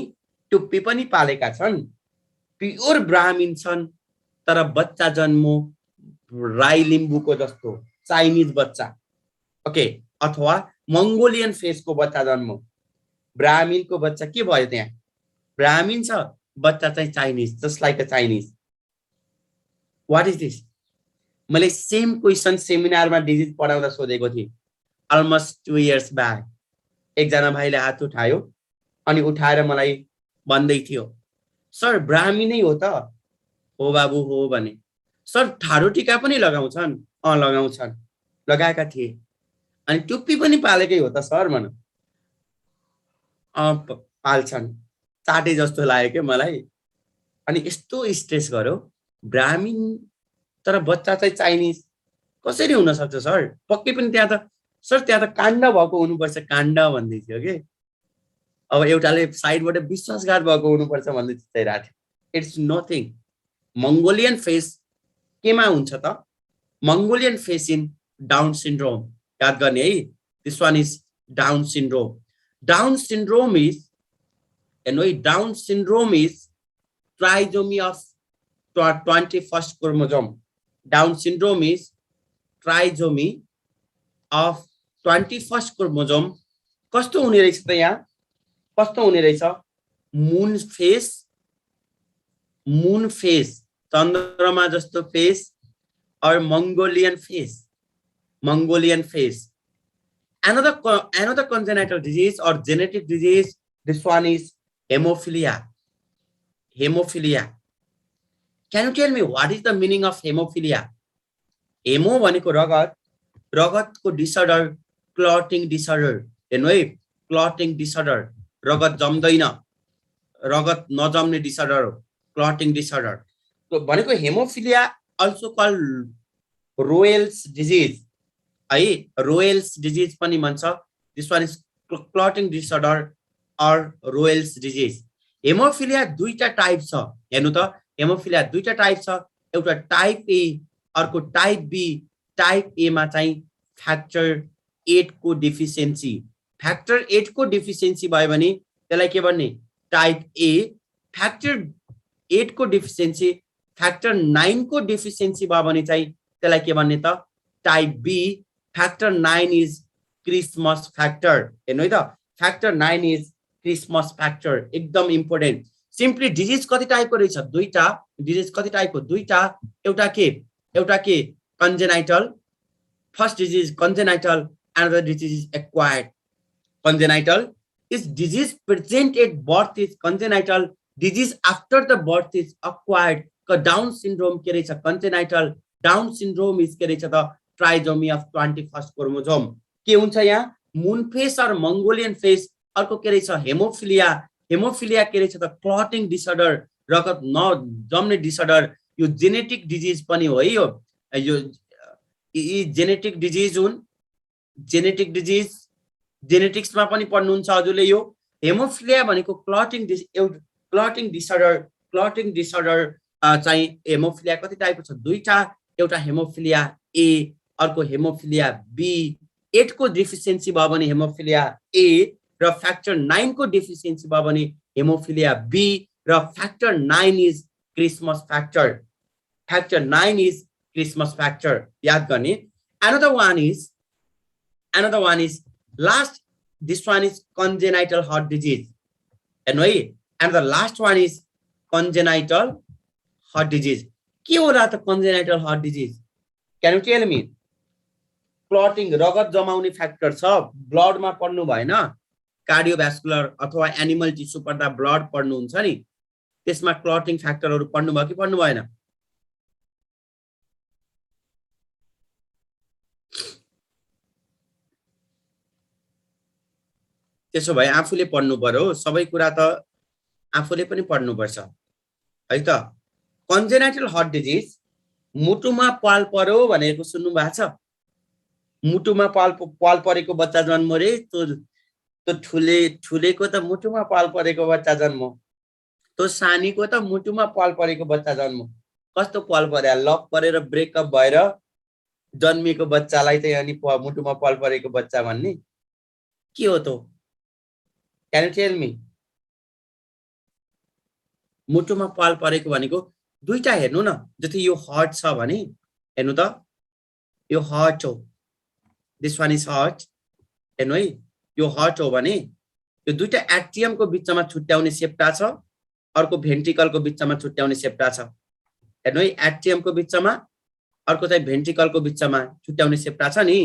टुप्पी पनि पालेका छन् प्योर ब्राह्मण छन् तर बच्चा जन्मो राई लिम्बुको जस्तो चाइनिज बच्चा ओके अथवा मंगोलियन फेसको बच्चा जन्मो ब्राह्मणको बच्चा के भयो त्यहाँ ब्राह्मण छ बच्चा चाहिँ Chinese just like a Chinese what is this मैले सेम क्वेशन सेमिनारमा डिजिज पढाउँदा सोधेको थिएँ almost 2 years back एकजना भाइले हात उठायो अनि उठाएर मलाई भन्दै थियो सर ब्राह्मणै हो त हो बाबु हो भने सर ठाडो टीका पनि लगाउँछन् लगाउँछन् लगाएका थिए अनि टुप्पी पनि पालेकै हो त सर भन पाल्छन् चाटे जस्तो लाग्यो के मलाई अनि यस्तो स्ट्रेस गर्यो ब्राह्मण तर बच्चा चाहिँ चाइनिज कसरी हुन सक्छ सर पक्कै पनि त्यहाँ त सर त्यहाँ त काण्ड भएको हुनुपर्छ काण्ड भन्दै थियो के अब एउटाले साइडबाट विश्वासघात भएको हुनुपर्छ भन्दै चिताइरहेको थियो इट्स नथिङ मंगोलियन फेस केमा हुन्छ त Mongolian face in down syndrome याद गर्ने है this one is down syndrome is down syndrome is trisomy of 21st chromosome down syndrome is trisomy of 21st chromosome कस्तो हुने रहेछ त यहाँ कस्तो हुने रहेछ मून फेस चन्द्रमा जस्तो फेस और Mongolian face another congenital disease or genetic disease this one is hemophilia can you tell me what is the meaning of hemophilia haemo भनेको रगतको डिसअर्डर क्लटिङ डिसअर्डर हेर्नु है क्लटिङ डिसअर्डर रगत जम्दैन रगत नजम्ने डिसअर्डर हो क्लटिङ डिसअर्डर भनेको haemophilia also call royals disease है रोयल्स डिजिज पनि भन्छ this one is clotting disorder or royals disease haemophilia दुईटा टाइप छ हेर्नु त हेमोफिलिया दुईटा टाइप छ एउटा टाइप ए अर्को टाइप बी टाइप ए मा चाहिँ फ्याक्टर 8 को डिफिसियन्सी फ्याक्टर 8 को डिफिसियन्सी भयो भने त्यसलाई के भन्ने टाइप ए फ्याक्टर 8 को डिफिसियन्सी फ्याक्टर 9 को डिफिसियन्सी भयो भने चाहिँ त्यसलाई के भन्ने त type B factor 9 is Christmas factor हेर्नु है त फ्याक्टर 9 इज क्रिसमस फ्याक्टर एकदम इम्पोर्टेन्ट सिम्पली डिजिज कति टाइपको रहेछ दुईटा डिजिज कति टाइपको दुईटा एउटा के congenital first disease congenital another disease is acquired congenital is disease present at birth is congenital disease after the birth is acquired down syndrome के रहेछ congenital down syndrome is के रहेछ त trisomy of 21st chromosome के हुन्छ यहाँ moon face और Mongolian face अर्को के रहेछ हेमोफिलिया के रहेछ त क्लटिङ डिसअर्डर रगत नजम्ने डिसअर्डर यो जेनेटिक डिजिज पनि हो है यो जेनेटिक डिजिज हुन् जेनेटिक डिजिज जेनेटिक्समा पनि पढ्नुहुन्छ हजुरले यो हेमोफिलिया भनेको क्लटिङ डिसअर्डर चाहिँ हेमोफिलिया कति टाइपको छ दुईटा एउटा हेमोफिलिया ए अर्को हेमोफिलिया बी 8 को डिफिसियन्सी भयो भने हेमोफिलिया ए र फ्याक्टर 9 को डिफिसियन्सी भयो भने हेमोफिलिया बी र फ्याक्टर 9 इज क्रिसमस फ्याक्टर याद गर्ने another one is last this one is congenital heart disease हेर्नु है and the last one is congenital heart disease के होला त congenital heart disease can you tell me clotting रगत जमाउने फ्याक्टर छ ब्लडमा पढ्नु भएन कार्डियोभ्यास्कुलर अथवा एनिमल टिस्यु पढ्दा ब्लड पढ्नुहुन्छ नि त्यसमा क्लटिङ फ्याक्टरहरू पढ्नु भयो कि पढ्नु भएन त्यसो भए आफूले पढ्नु पर्यो सबै कुरा त आफूले पनि पढ्नुपर्छ है त कन्जेनाइटल हार्ट डिजिज मुटुमा पाल पर्यो भनेको सुन्नु भएको छ मुटुमा पाल परेको बच्चा जन्म रे त्यो ठुलेको त मुटुमा पाल परेको बच्चा जन्म त्यो सानीको त मुटुमा पाल परेको बच्चा जन्म कस्तो पाल पर्या लक परेर ब्रेकअप भएर जन्मिएको बच्चालाई चाहिँ अनि मुटुमा पाल परेको बच्चा भन्ने के हो त क्यान यु टेल मी मुटुमा पाल परेको भनेको दुईटा हेर्नु न जति यो हार्ट छ भने हेर्नु त यो हार्ट हो दिस वान इज हार्ट हेर्नु है यो हार्ट हो भने यो दुईटा एट्रियमको बिचमा छुट्याउने सेप्टा छ अर्को भेन्ट्रिकलको बिचमा छुट्याउने सेप्टा छ हेर्नु है एट्रियमको बिचमा अर्को चाहिँ भेन्ट्रिकलको बिचमा छुट्याउने सेप्टा छ नि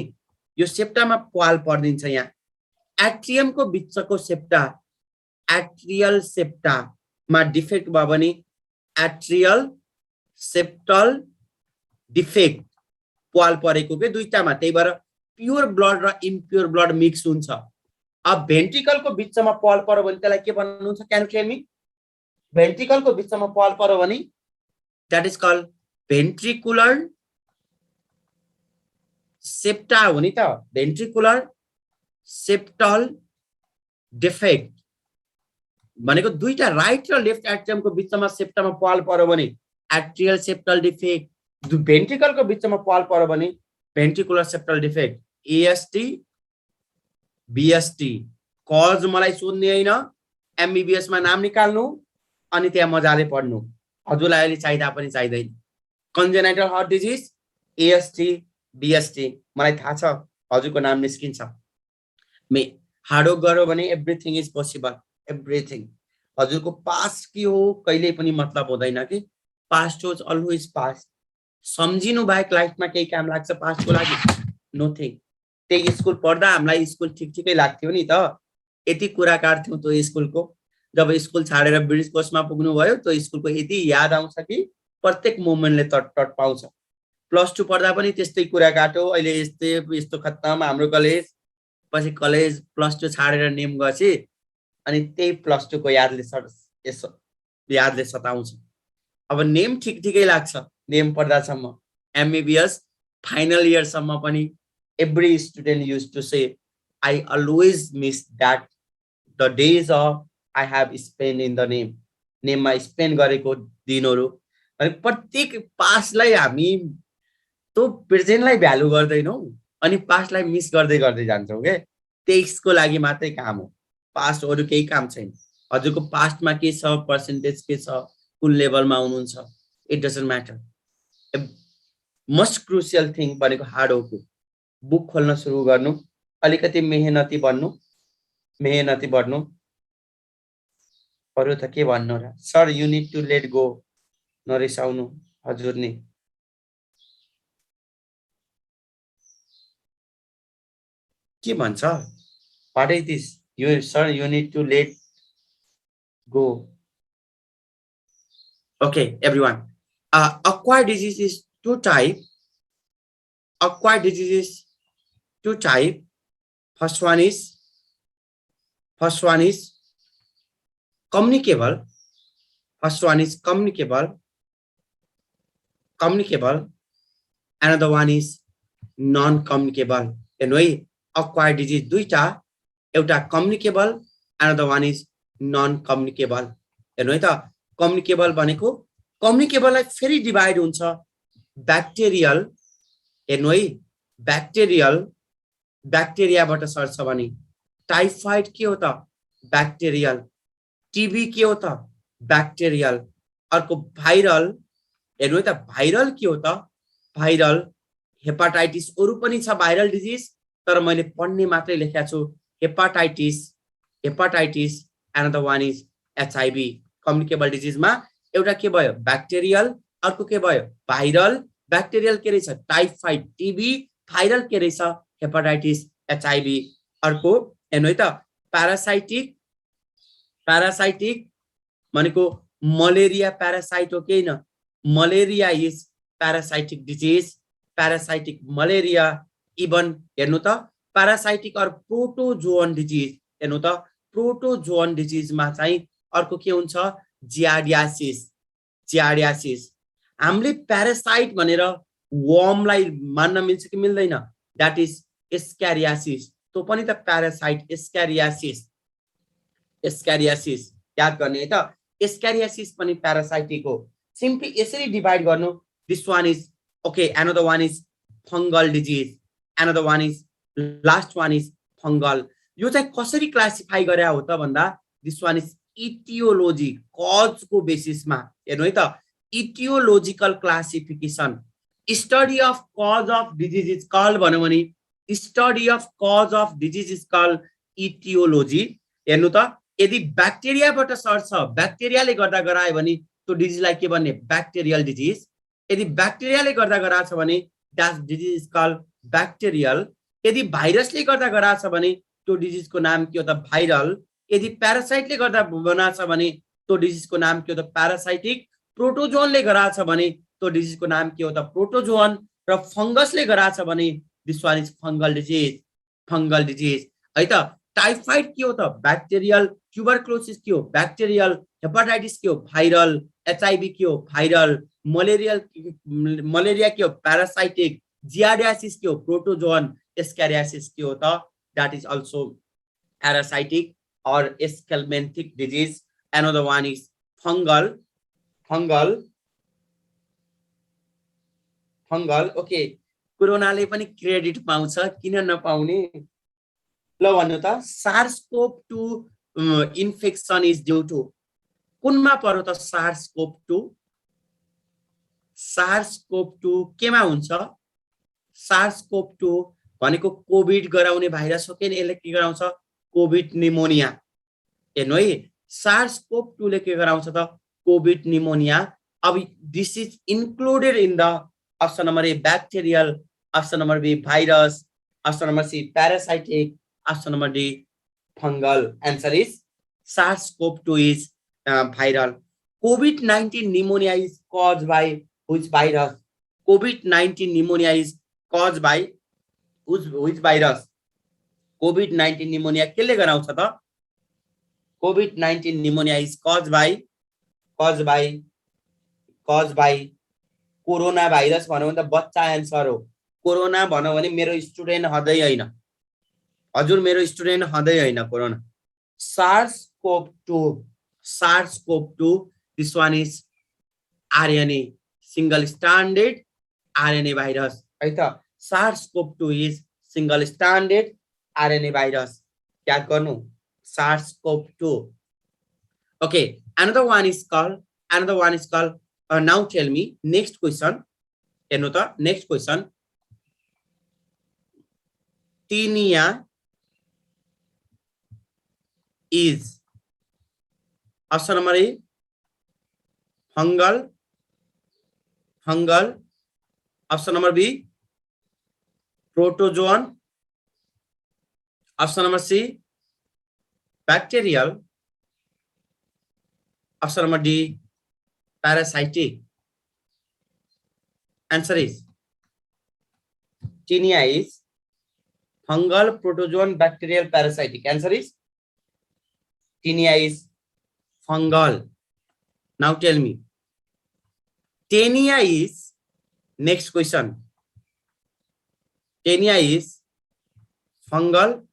यो सेप्टामा पाल पर्दिन्छ यहाँ एट्रियमको बिचको सेप्टा एट्रियल सेप्टामा डिफेक्ट भयो भने एट्रियल सेप्टल डिफेक्ट पाल परेको के दुईटामा त्यही भएर प्योर ब्लड र इम्प्योर ब्लड मिक्स हुन्छ अब भेन्ट्रिकलको बिचमा पाल पर्यो भने त्यसलाई के भन्नुहुन्छ क्यान यु टेल मी भेन्ट्रिकलको बिचमा पाल पर्यो भने द्याट इज कल्ड भेन्ट्रिकुलर सेप्टा हो नि त भेन्ट्रिकुलर सेप्टल डिफेक्ट भनेको दुईटा राइट र लेफ्ट एट्रियमको बिचमा सेप्टामा पाल पर्यो भने एट्रियल सेप्टल डिफेक्ट भेन्ट्रिकलको बिचमा पाल पर्यो भने ventricular septal defect AST BST cause मलाई सोध्ने हैन एमबीबीएस मा नाम निकाल्नु अनि त्यहाँ मजाले पढ्नु हजुरलाई अहिले चाहिदा पनि चाहिदैन कन्जेनाइटल हार्ट डिजिज एएसटी बीएसटी मलाई थाहा छ हजुरको नाम निस्किन्छ मे हार्डवर्क गर्यो भने एभ्रिथिङ इज पोसिबल एभ्रिथिङ हजुरको पास्ट के हो कहिले पनि मतलब हुँदैन कि पास्ट वाज अलवेज पास्ट सम्झिनु बाहेक लाइफमा केही काम लाग्छ पास्टको लागि नथिङ त्यही स्कुल पढ्दा हामीलाई स्कुल ठिकै लाग्थ्यो नि त यति कुरा काट्थ्यौँ त्यो स्कुलको जब स्कुल छाडेर ब्रिटिस कोर्समा पुग्नु भयो त्यो स्कुलको यति याद आउँछ कि प्रत्येक मोमेन्टले तट पाउँछ प्लस 2 पढ्दा पनि त्यस्तै कुरा काट्यो अहिले यस्तो खत्तम हाम्रो कलेज पछि कलेज प्लस 2 छाडेर नेम गएपछि अनि त्यही प्लस 2 को यादले सताउँछ अब नेम ठिकै लाग्छ नेम पढ्दासम्म एमबीबीएस फाइनल इयर सम्म पनि every student used to say I always miss that the days of I have spent in the name मा स्पेन्ड गरेको दिनहरु अनि प्रत्येक पास्टलाई हामी त्यो प्रेजेन्टलाई भ्यालु गर्दैनौ अनि पास्टलाई मिस गर्दै जान्छौं के त्यसको लागि मात्रै काम हो पास्ट अरु केही काम छैन हजुरको पास्टमा के छ पर्सेन्टेज के छ कुन लेभलमा हुनुहुन्छ it doesn't matter most crucial thing भनेको हार्ड वर्क हो बुक खोल्न सुरु गर्नु अलिकति मेहनती बढ्नु अरु त के भन्नु र sir you need to let go नरिसाउनु हजुर नि के भन्छ what is this you sir you need to let go okay everyone acquired disease is two type acquired disease is two type first one is communicable another one is non communicable anyway acquired disease दुईटा एउटा communicable another one is non communicable anyway त communicable भनेको communicable लाई फेरि divide हुन्छ bacterial हेर्नु है ब्याक्टेरियाबाट सर्छ भने टाइफाइड के हो त ब्याक्टेरियल टीबी के हो त ब्याक्टेरियल अर्को भाइरल हेर्नु है त भाइरल के हो त भाइरल हेपाटाइटिस अरु पनि छ भाइरल डिजिज तर मैले पढ्ने मात्रै लेखेको छु hepatitis and the one is HIV communicable डिजिजमा एउटा के भयो ब्याक्टेरियल, अर्को के भयो भाइरल। ब्याक्टेरियल के रहेछ टाइफाइड टिबी, भाइरल के रहेछ हेपाटाइटिस एचआईभी। अर्को हेर्नु है त प्यारासाइटिक, प्यारासाइटिक भनेको मलेरिया प्यारासाइट हो कि हैन, malaria is parasitic disease, parasitic malaria. Even हेर्नु त प्यारासाइटिक और प्रोटोजोअन डिजिज, हेर्नु त प्रोटोजोअन डिजिजमा चाहिँ अर्को के हुन्छ जियार्डियासिस, जियार्डियासिस। हामीले प्यारासाइट भनेर वर्मलाई मान्न मिल्छ कि मिल्दैन, दैट इज एस्क्यारियासिस, त्यो पनि त प्यारासाइट एस्क्यारियासिस, एस्क्यारियासिस याद गर्ने है त, एस्क्यारियासिस पनि प्यारासाइटिक हो। सिम्पली यसरी डिवाइड गर्नु, this one is okay, another one is fungal disease, another one is last one is fungal. यो चाहिँ कसरी क्लासिफाई गरे हो त भन्दा this one is aetiology, cause को बेसिसमा। हेर्नु है त aetiological classification, study of cause of disease is called भन्यो भने study of cause of disease is called aetiology. हेर्नु त यदि ब्याक्टेरियाबाट सर्छ, ब्याक्टेरियाले गर्दा गरायो भने त्यो डिजिजलाई के भन्ने ब्याक्टेरियल डिजिज। यदि ब्याक्टेरियाले गर्दा गराछ भने that disease is called bacterial. यदि भाइरसले गर्दा गराछ भने त्यो डिजिजको नाम के हो त भाइरल। यदि प्यारासाइटले गर्दा बनाछ भने त्यो डिजिजको नाम के हो त प्यारासाइटिक। प्रोटोजोअनले गराछ भने त्यो डिजिजको नाम के हो त प्रोटोजोअन। र फंगसले गराछ भने this one is fungal disease, fungal disease है त। टाइफाइड के हो त बैक्टेरियल, ट्यूबरक्लोसिस के हो बैक्टेरियल, हेपाटाइटिस के हो भाइरल, एचआईवी के हो भाइरल, मलेरिया के हो पैरासाइटिक, जियार्डियासिस के हो प्रोटोजोअन, एस्कैरियासिस के हो त that is also parasitic or aschelminthic disease. Another one is fungal, fungal, fungal. Okay, कोरोनाले पनि क्रेडिट पाउँछ, किन नपाउने। ल भन्नु त SARS-CoV-2 infection is due to कुनमा पर्यो त SARS-CoV-2। SARS-CoV-2 केमा हुन्छ? SARS-CoV-2 भनेको कोभिड गराउने भाइरस हो कि यसले के गराउँछ कोभिड निमोनिया। हेर्नु है SARS-CoV-2 ले के गराउँछ त कोभिड निमोनिया। अब this is included in the option number A bacterial, option number B virus, option number C parasitic, option number D fungal. Answer is SARS-CoV-2 is viral. COVID-19 pneumonia is caused by which virus? COVID-19 pneumonia is caused by which virus? COVID-19 pneumonia केले गराउँछ त? COVID-19 pneumonia is caused by corona virus भन्यो भने त बच्चा answer हो। Corona भन्यो भने मेरो स्टुडेन्ट हदै हैन, हजुर मेरो स्टुडेन्ट हदै हैन corona. SARS-CoV-2, SARS-CoV-2 this one is RNA, single stranded RNA virus है त। SARS-CoV-2 is single stranded RNA virus, याद गर्नु SARS-CoV-2। okay, another one is called now tell me next question। हेर्नु त next question, tinea is option number A fungal, option number B protozoan, option number C bacterial, option number D parasitic। answer is tinea is fungal, protozoan, bacterial, parasitic। answer is tinea is fungal। now tell me tinea is, next question, tinea is fungal,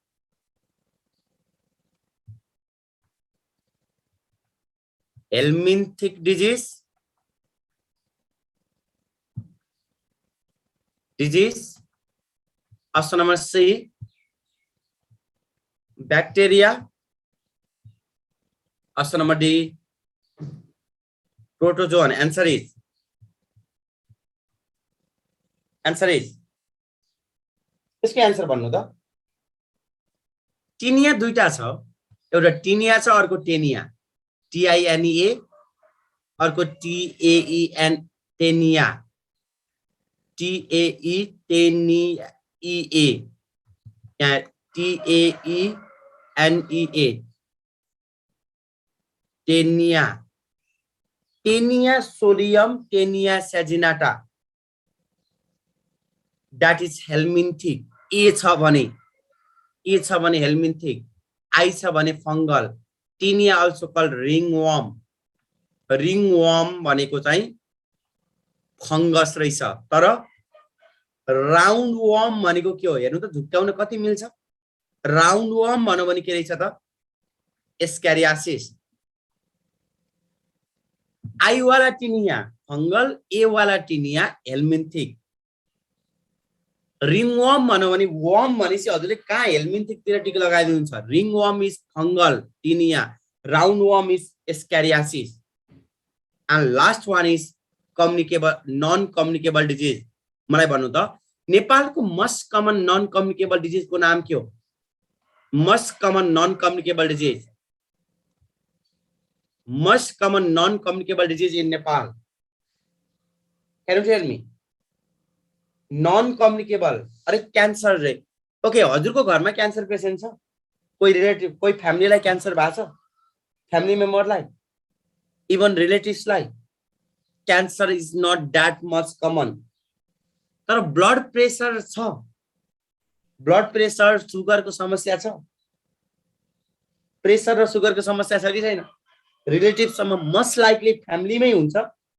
helminthic disease, option number C bacteria, option number D protozoan। answer is यसको answer भन्नु त। Tinea दुईटा छ, एउटा tinea छ अर्को Taenia. TINEA, अर्को TAEN Taenia, TAENEA, यहाँ TAENEA Taenia, Taenia solium, Taenia saginata, that is helminthic. A छ भने helminthic, I छ भने fungal. Tinea also called ringworm. Ringworm भनेको चाहिँ फंगस रहेछ, तर राउन्डवर्म भनेको के हो हेर्नु त, झुक्काउन कति मिल्छ। राउन्डवर्म भन्नु भने के रहेछ त, एस्क्यारियासिस। I वाला टिनिया फंगल, A वाला टिनिया हेल्मिन्थिक। रिङवर्म भन्नु भने वर्म भनेपछि हजुरले कहाँ हेल्मिन्थिक तिर टिक लगाइदिनुहुन्छ। Ringworm is fungal tinea, roundworm is ascariasis, and last one is communicable non communicable disease. मलाई भन्नु त नेपालको most common non communicable disease को नाम के हो? Most common non communicable disease, most common non communicable disease in Nepal, can you tell me? Non communicable, अरे cancer रे। ओके, हजुरको घरमा क्यान्सर पेशेन्ट छ, कोही रिलेटिभ, कोही फ्यामिलीलाई क्यान्सर भएको छ, फ्यामिली मेम्बरलाई, इभन रिलेटिभ्सलाई, cancer is not that much common. तर ब्लड प्रेसर छ, ब्लड प्रेसर सुगरको समस्या छ, प्रेसर र सुगरको समस्या छ कि छैन? रिलेटिभसम्म मोस्ट लाइकली फ्यामिलीमै हुन्छ,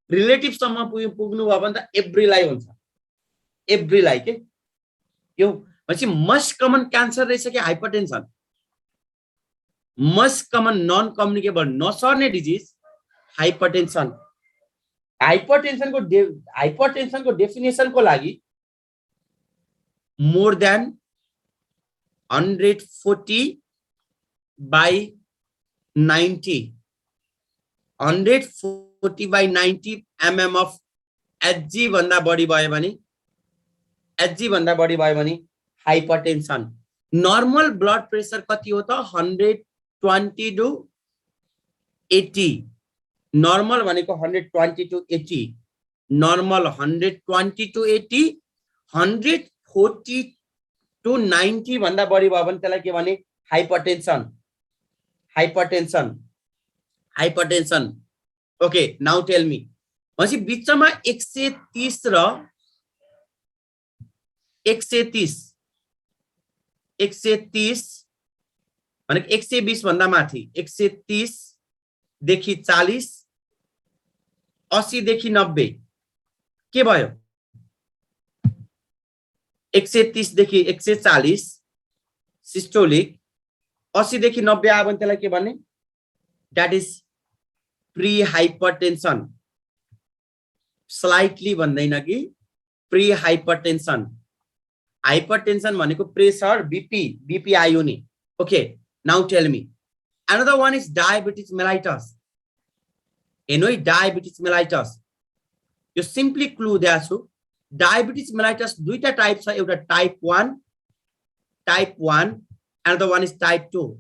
रिलेटिभसम्म पुग्नु भयो भने त एभ्रीलाई हुन्छ, एभ्रीलाई के यो भनेपछि मोस्ट कमन क्यान्सर रहेछ कि hypertension? Most common non communicable नसर्ने डिजिज हाइपरटेन्सन। हाइपरटेन्सनको डेफिनेसनको लागि more than 140/90 140/90 mm of Hg भन्दा बढी भयो भने, Hg भन्दा बढी भयो भने हाइपरटेन्सन। नर्मल ब्लड प्रेसर कति हो त? 120/80। नर्मल भनेको 120/80, नर्मल 120/80, 140/90 भन्दा बढी भयो भने त्यसलाई के भने? Hypertension, hypertension, hypertension. Okay, now tell me, भनेपछि बिचमा 130 र 130 भनेको 120 भन्दा माथि, 130 देखि 40, 80 देखि 90 के भयो? 130 देखि 140 सिस्टोलिक, 80 देखि 90 आयो भने त्यसलाई के भन्ने? That is pre hypertension. Slightly भन्दैन कि प्री हाइपरटेन्सन। हाइपरटेन्सन भनेको प्रेसर, बीपी आयो नि। Okay, now tell me, another one is diabetes mellitus। हेर्नु है, डायबिटिज मेलाइटस यो सिम्पली क्लू दिएको छु। डायबिटिज मेलाइटस दुईटा टाइप छ, एउटा type 1, another one is type 2।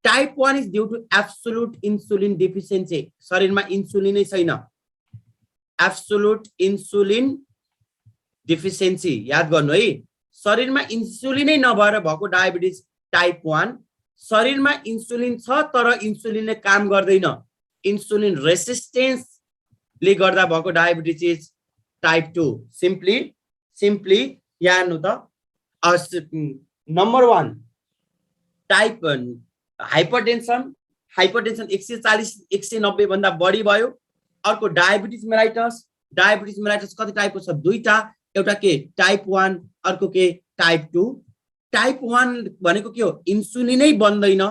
Type 1 is due to absolute insulin deficiency। शरीरमा इन्सुलिन नै छैन, एब्सोल्युट इन्सुलिन डिफिसियन्सी, याद गर्नु है। शरीरमा इन्सुलिनै नभएर भएको डायबिटिज टाइप 1, शरीरमा इन्सुलिन छ तर इन्सुलिनले काम गर्दैन, इन्सुलिन रेसिस्टेन्सले गर्दा भएको डायबिटिज इज टाइप 2। सिम्पली यहाँ हेर्नु त, नम्बर 1 टाइप हाइपरटेन्सन 140-190 भन्दा बढी भयो। अर्को डायबिटिज मेलाइटस कति टाइपको छ? दुईटा, एउटा के टाइप 1, अर्को के टाइप 2। टाइप 1 भनेको के हो? इन्सुलिनै बन्दैन।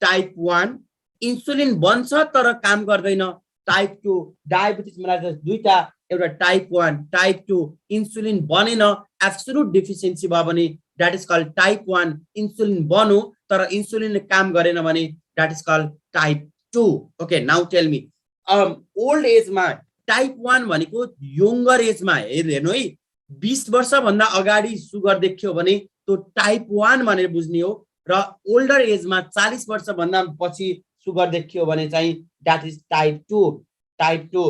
टाइप 1 इन्सुलिन बन्छ तर काम गर्दैन। टाइप 2 डायबिटिज मेलाइटस दुईटा, एउटा टाइप 1 टाइप 2, इन्सुलिन बनेन, एब्सोल्युट डिफिसियन्सी भयो भने that is called type 1। Insulin बन्यो तर इन्सुलिनले काम गरेन भने that is called type 2। Okay, now tell me, old एजमा टाइप 1 भनेको यंगर एजमा हेर्नु है, 20 वर्ष भन्दा अगाडि सुगर देख्यो भने त्यो टाइप 1 भनेर बुझ्ने हो, र ओल्डर एजमा 40 वर्ष भन्दा पछि सुगर देखियो भने चाहिँ that is type 2 type 2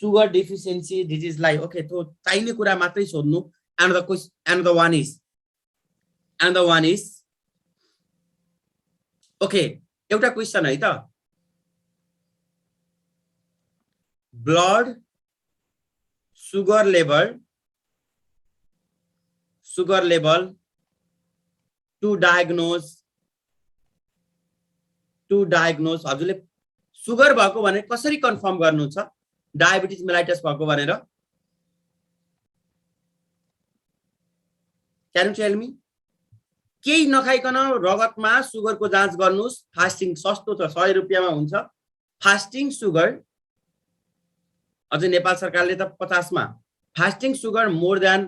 sugar deficiency डिजिजलाई ओके त्यो चाहिने कुरा मात्रै सोध्नु and the one is okay एउटा क्वेशन है त blood sugar level to diagnose हजुरले सुगर भएको भने कसरी कन्फर्म गर्नुहुन्छ डायबिटिज मेलाइटस भएको भनेर क्यान यु टेल मी केही नखाइकन रगतमा सुगरको जाँच गर्नुस् फास्टिङ सस्तो छ 100 रुपैयाँमा हुन्छ फास्टिङ सुगर अझै नेपाल सरकारले त 50 मा fasting sugar more than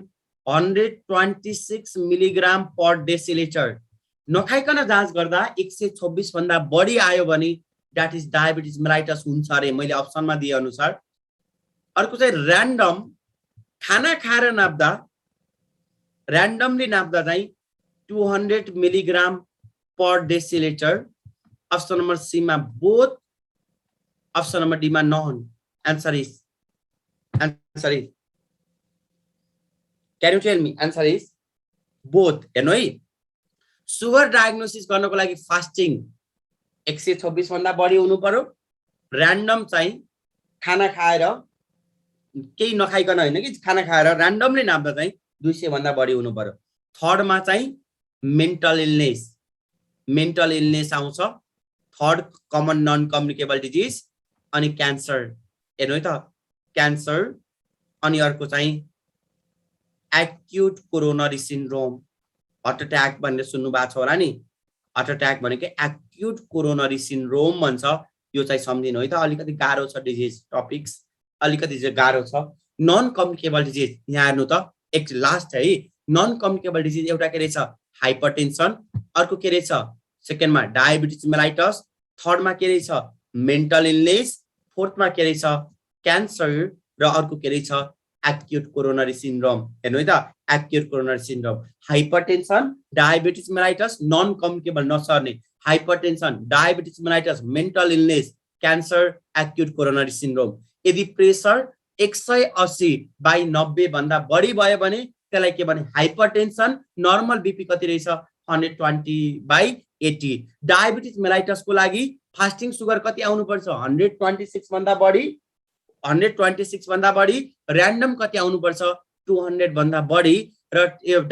126 milligram per decilitre नखाइकन जाँच गर्दा 126 भन्दा बढी आयो भने द्याट इज डायबिटिज मेलाइटस हुन्छ अरे मैले अप्सनमा दिए अनुसार अर्को चाहिँ र्यान्डम खाना खाएर नाप्दा र्यान्डमली नाप्दा चाहिँ 200 milligram per decilitre option number C मा बोथ अप्सन नम्बर डी मा none answer is can you tell me answer is both हेर्नु है सुगर डायग्नोसिस गर्नको लागि फास्टिङ 126 भन्दा बढी हुनु पर्यो र्यान्डम चाहिँ खाना खाएर केही नखाइकन हैन कि खाना खाएर र्यान्डमली नाप्दा चाहिँ 200 भन्दा बढी हुनु पर्यो थर्ड मा चाहिँ मेन्टल इलनेस आउँछ third common non communicable disease अनि क्यान्सर हेर्नु है त क्यान्सर अनि अर्को चाहिँ acute coronary syndrome heart attack भनेर सुन्नु भएको छ होला नि हार्ट अट्याक भनेको एक्युट कोरोनरी सिन्ड्रोम भन्छ यो चाहिँ सम्झिनु है त अलिकति गाह्रो छ डिजिज टपिक्स अलिकति चाहिँ गाह्रो छ नन कम्युनिकेबल डिजिज यहाँ हेर्नु त एक लास्ट है नन कम्युनिकेबल डिजिज एउटा के रहेछ हाइपरटेन्सन अर्को के रहेछ सेकेन्डमा डायबिटिज मेलाइटस थर्डमा के रहेछ मेन्टल इलनेस फोर्थमा के रहेछ क्यान्सर र अर्को के रहेछ एक्युट कोरोनरी सिन्ड्रोम हेर्नु है त acute coronary syndrome hypertension diabetes mellitus non communicable नसर्ने hypertension diabetes mellitus mental illness cancer acute coronary syndrome यदि प्रेसर 180/90 भन्दा बढी भयो भने त्यसलाई के भने हाइपरटेन्सन नर्मल बीपी कति रहेछ 120/80 डायबिटिज मेलाइटसको लागि फास्टिङ सुगर कति आउनु पर्छ 126 भन्दा बढी र्यान्डम कति आउनु पर्छ 200 भन्दा बढी र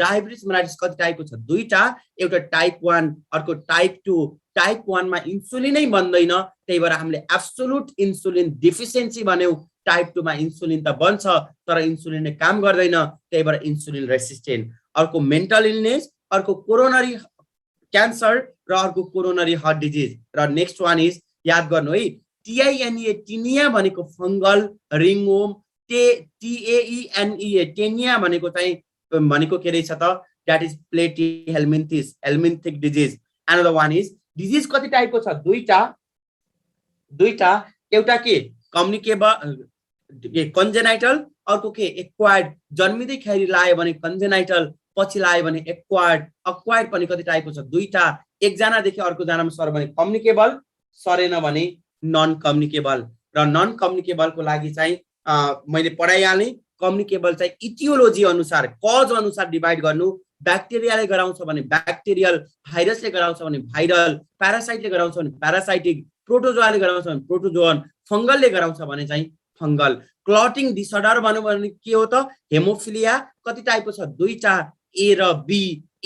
डायबिटिज मेलाइटस कति टाइपको छ दुईटा एउटा टाइप 1 अर्को टाइप 2 टाइप 1 मा इन्सुलिनै बन्दैन त्यही भएर हामीले एब्सोल्युट इन्सुलिन डेफिसिएन्सी भन्यौ टाइप 2 मा इन्सुलिन त बन्छ तर इन्सुलिनले काम गर्दैन त्यही भएर इन्सुलिन रेसिस्टेन्ट अर्को मेन्टल इलनेस अर्को कोरोनरी क्यान्सर र अर्को कोरोनरी हार्ट डिजिज र नेक्स्ट वान इज याद गर्नु है टिआइएनए टिनिया भनेको फंगल रिङवोम टिएइएनए टेनिया भनेको चाहिँ भनेको के रहेछ त that is platyhelminthic disease another one is disease कति टाइपको छ दुईटा एउटा के कम्युनिकेबल कन्जेनाइटल अर्को के एक्वायर्ड जन्मिँदै खेरि लायो भने कन्जेनाइटल पछि लायो भने एक्वायर्ड पनि कति टाइपको छ दुईटा एकजना देखि अर्को जनामा सर भने कम्युनिकेबल सरेन भने नन कम्युनिकेबल र नन कम्युनिकेबल को लागि चाहिँ मैले पढाइहालेँ कम्युनिकेबल चाहिँ इटियोलोजी अनुसार कज अनुसार डिवाइड गर्नु ब्याक्टेरियाले गराउँछ भने ब्याक्टेरियल भाइरसले गराउँछ भने भाइरल प्यारासाइटले गराउँछ भने प्यारासाइटिक प्रोटोजोआले गराउँछ भने प्रोटोजोअन फंगलले गराउँछ भने चाहिँ फंगल क्लटिङ डिसअर्डर भन्नु भने के हो त हेमोफिलिया कति टाइपको छ दुईटा ए र बी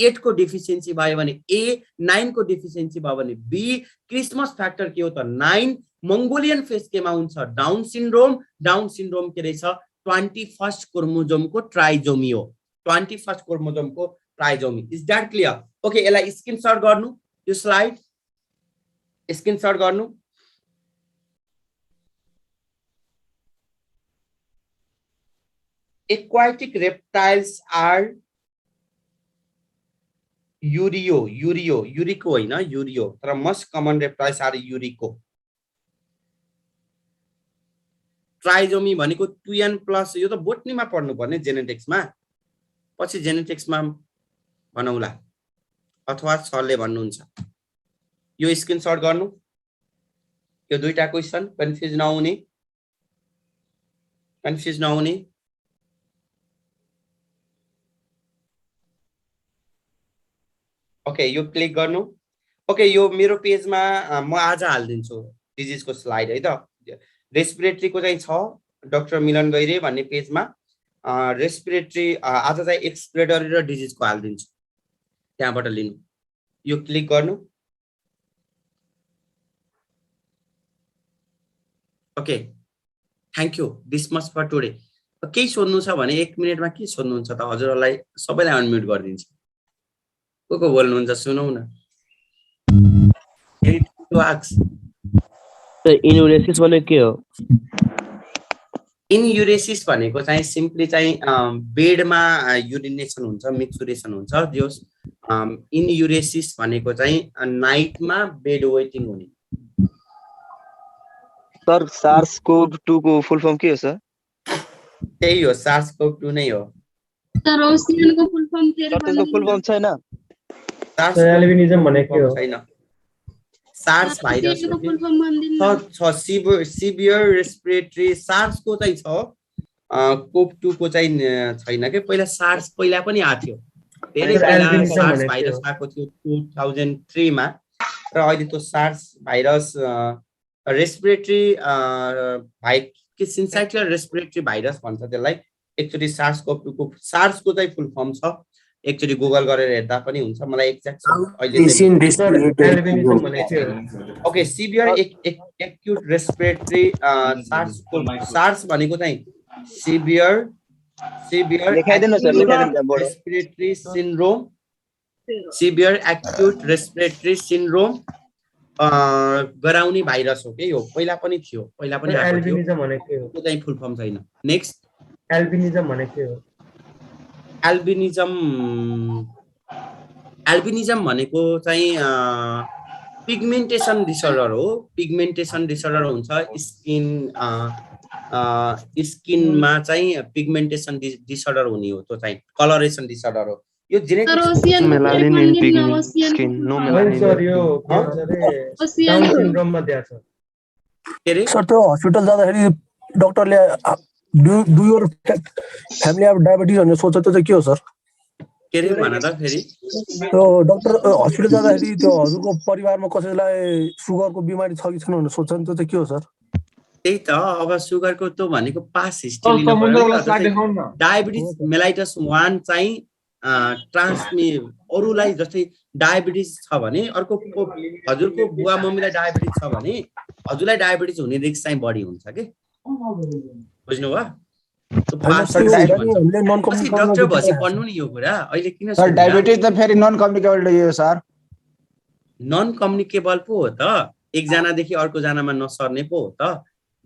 8 को डेफिसिएन्सी भयो भने ए 9 को डेफिसिएन्सी भयो भने बी क्रिसमस फ्याक्टर के हो त 9 मंगोलियन फेस केमा हुन्छ डाउन सिन्ड्रोम के रहेछ 21st क्रोमोजोमको ट्राइजोमी हो 21st क्रोमोजोमको trisomy is that clear okay यसलाई स्क्रिनशट गर्नु यो स्लाइड स्क्रिनशट गर्नु aquatic reptiles are यूरिको होइन यूरियो तर most common reptiles are urico trisomy भनेको 2n+ यो त बोटनीमा पढ्नु पर्ने जेनेटिक्समा पछि जेनेटिक्समा भनौला अथवा सरले भन्नुहुन्छ यो स्क्रिनशट गर्नु यो दुईटा क्वेशन कन्फ्युज नहुने ओके यो क्लिक गर्नु ओके यो मेरो पेजमा म आज हाल्दिन्छु डिजिजको स्लाइड है त रेस्पिरेटरीको चाहिँ छ डाक्टर मिलन गैरे भन्ने पेजमा रेस्पिरेटरी आज चाहिँ एक्सप्रेटरी र डिजिजको हाल्दिन्छु त्यहाँबाट लिनु यो क्लिक गर्नु okay thank you this much for today केही सोध्नु छ भने 1 मिनेटमा के सोध्नुहुन्छ त हजुरहरुलाई सबैलाई अनम्युट गरिदिन्छु को बोल्नुहुन्छ सुनौ न इन्युरेसिस भनेको के हो इन्युरेसिस भनेको चाहिँ सिम्पली चाहिँ बेडमा युरिनेसन हुन्छ मिक्सुरेसन हुन्छ जस इन्युरेसिस भनेको चाहिँ नाइटमा बेड वेटिङ हुने सर SARS-CoV-2 को फुल फर्म के हो सर त्यही हो SARS-CoV-2 नै हो तर ओसियनको फुल फर्म के हो त्यसको फुल फर्म छैन एल्बिनिजम भनेको के हो छैन SARS भाइरस हो छ सिभियर रेस्पिरेटरी SARS को चाहिँ छ CoV-2 को चाहिँ छैन के पहिला SARS पहिला पनि आथ्यो धेरै पहिला SARS भाइरस आएको थियो 2003 मा र अहिले त्यो SARS भाइरस रेस्पिरेटरी के सिन्साइटियल रेस्पिरेटरी भाइरस भन्छ त्यसलाई एक्चुअली SARS-CoV-2 को SARS को चाहिँ फुल फर्म छ एक्चुअली गुगल गरेर हेर्दा पनि हुन्छ मलाई एक्ज्याक्ट अहिले okay severe acute respiratory SARS भनेको चाहिँ severe respiratory syndrome severe acute respiratory syndrome गराउने भाइरस हो के यो पहिला पनि थियो पहिला पनि एल्बिनिजम भनेको के हो त्यो चाहिँ फुल फर्म छैन नेक्स्ट एल्बिनिजम भनेको के हो एल्बिनिजम भनेको चाहिँ पिगमेन्टेसन डिसअर्डर हो पिगमेन्टेसन डिसअर्डर हुन्छ स्किनमा चाहिँ पिगमेन्टेसन डिसअर्डर हुने हो त्यो चाहिँ कलरेसन डिसअर्डर हो यो genetic melanin in pigment skin no melanin sir यो डाउन सिन्ड्रोममा दिया छ के रे सर त्यो हस्पिटल जाँदाखेरि डाक्टरले do your family of diabetes भन्ने सोच्छ त्यो चाहिँ के हो सर के रे भन त फेरि त्यो डाक्टर हस्पिटल जाँदाखेरि त्यो हजुरको परिवारमा कसैलाई सुगरको बिमारी छ कि छैन भनेर सोध्छ नि त्यो चाहिँ के हो सर त्यही त अब सुगरको त्यो भनेको पास हिस्ट्री लिनु पर्यो डायबिटिज मेलाइटस 1 चाहिँ अरूलाई जस्तै डायबिटिज छ भने अर्को हजुरको बुवा मम्मीलाई डायबिटिज छ भने हजुरलाई डायबिटिज हुने रिस्क चाहिँ बढी हुन्छ के बुझ्नु भयो डाक्टर भएपछि पढ्नु नि यो कुरा अहिले किन सर डायबिटिज त फेरि non communicable disease sir non communicable पो हो त एकजनादेखि अर्को जनामा नसर्ने पो हो त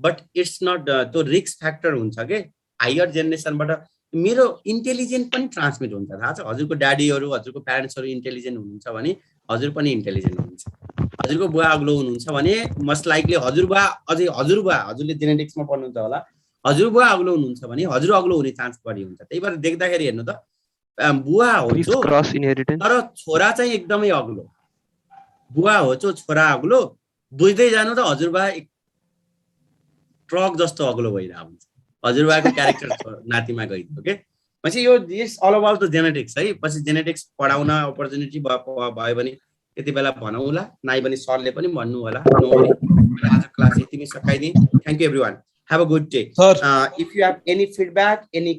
बट इट्स नट त्यो रिस्क फ्याक्टर हुन्छ के हायर जेनेरेसनबाट मेरो इन्टेलिजेन्ट पनि ट्रान्समिट हुन्छ थाहा छ हजुरको ड्याडीहरू हजुरको प्यारेन्ट्सहरू इन्टेलिजेन्ट हुनुहुन्छ भने हजुर पनि इन्टेलिजेन्ट हुनुहुन्छ हजुरको बुवा अग्लो हुनुहुन्छ भने मोस्ट लाइकली हजुरबुवा अझै हजुरबुवा हजुरले जेनेटिक्समा पढ्नुहुन्छ होला हजुरबुवा अग्लो हुनुहुन्छ भने हजुर अग्लो हुने चान्स बढी हुन्छ त्यही भएर देख्दाखेरि हेर्नु त बुवा हो क्रस इनहेरिटेन्स तर छोरा चाहिँ एकदमै अग्लो बुवा हो छोरा अग्लो बुझ्दै जानु त हजुरबुवा ट्रक जस्तो अग्लो भइरहेको हुन्छ हजुरबाको क्यारेक्टर नातिमा गइदियो के पछि यो this all about the genetics है पछि जेनेटिक्स पढाउन अपर्च्युनिटी भयो भने त्यति बेला भनौँला नाइ भने सरले पनि भन्नु होला आज क्लास यतिमै सकाइदिए thank you everyone have a good day if you have any feedback any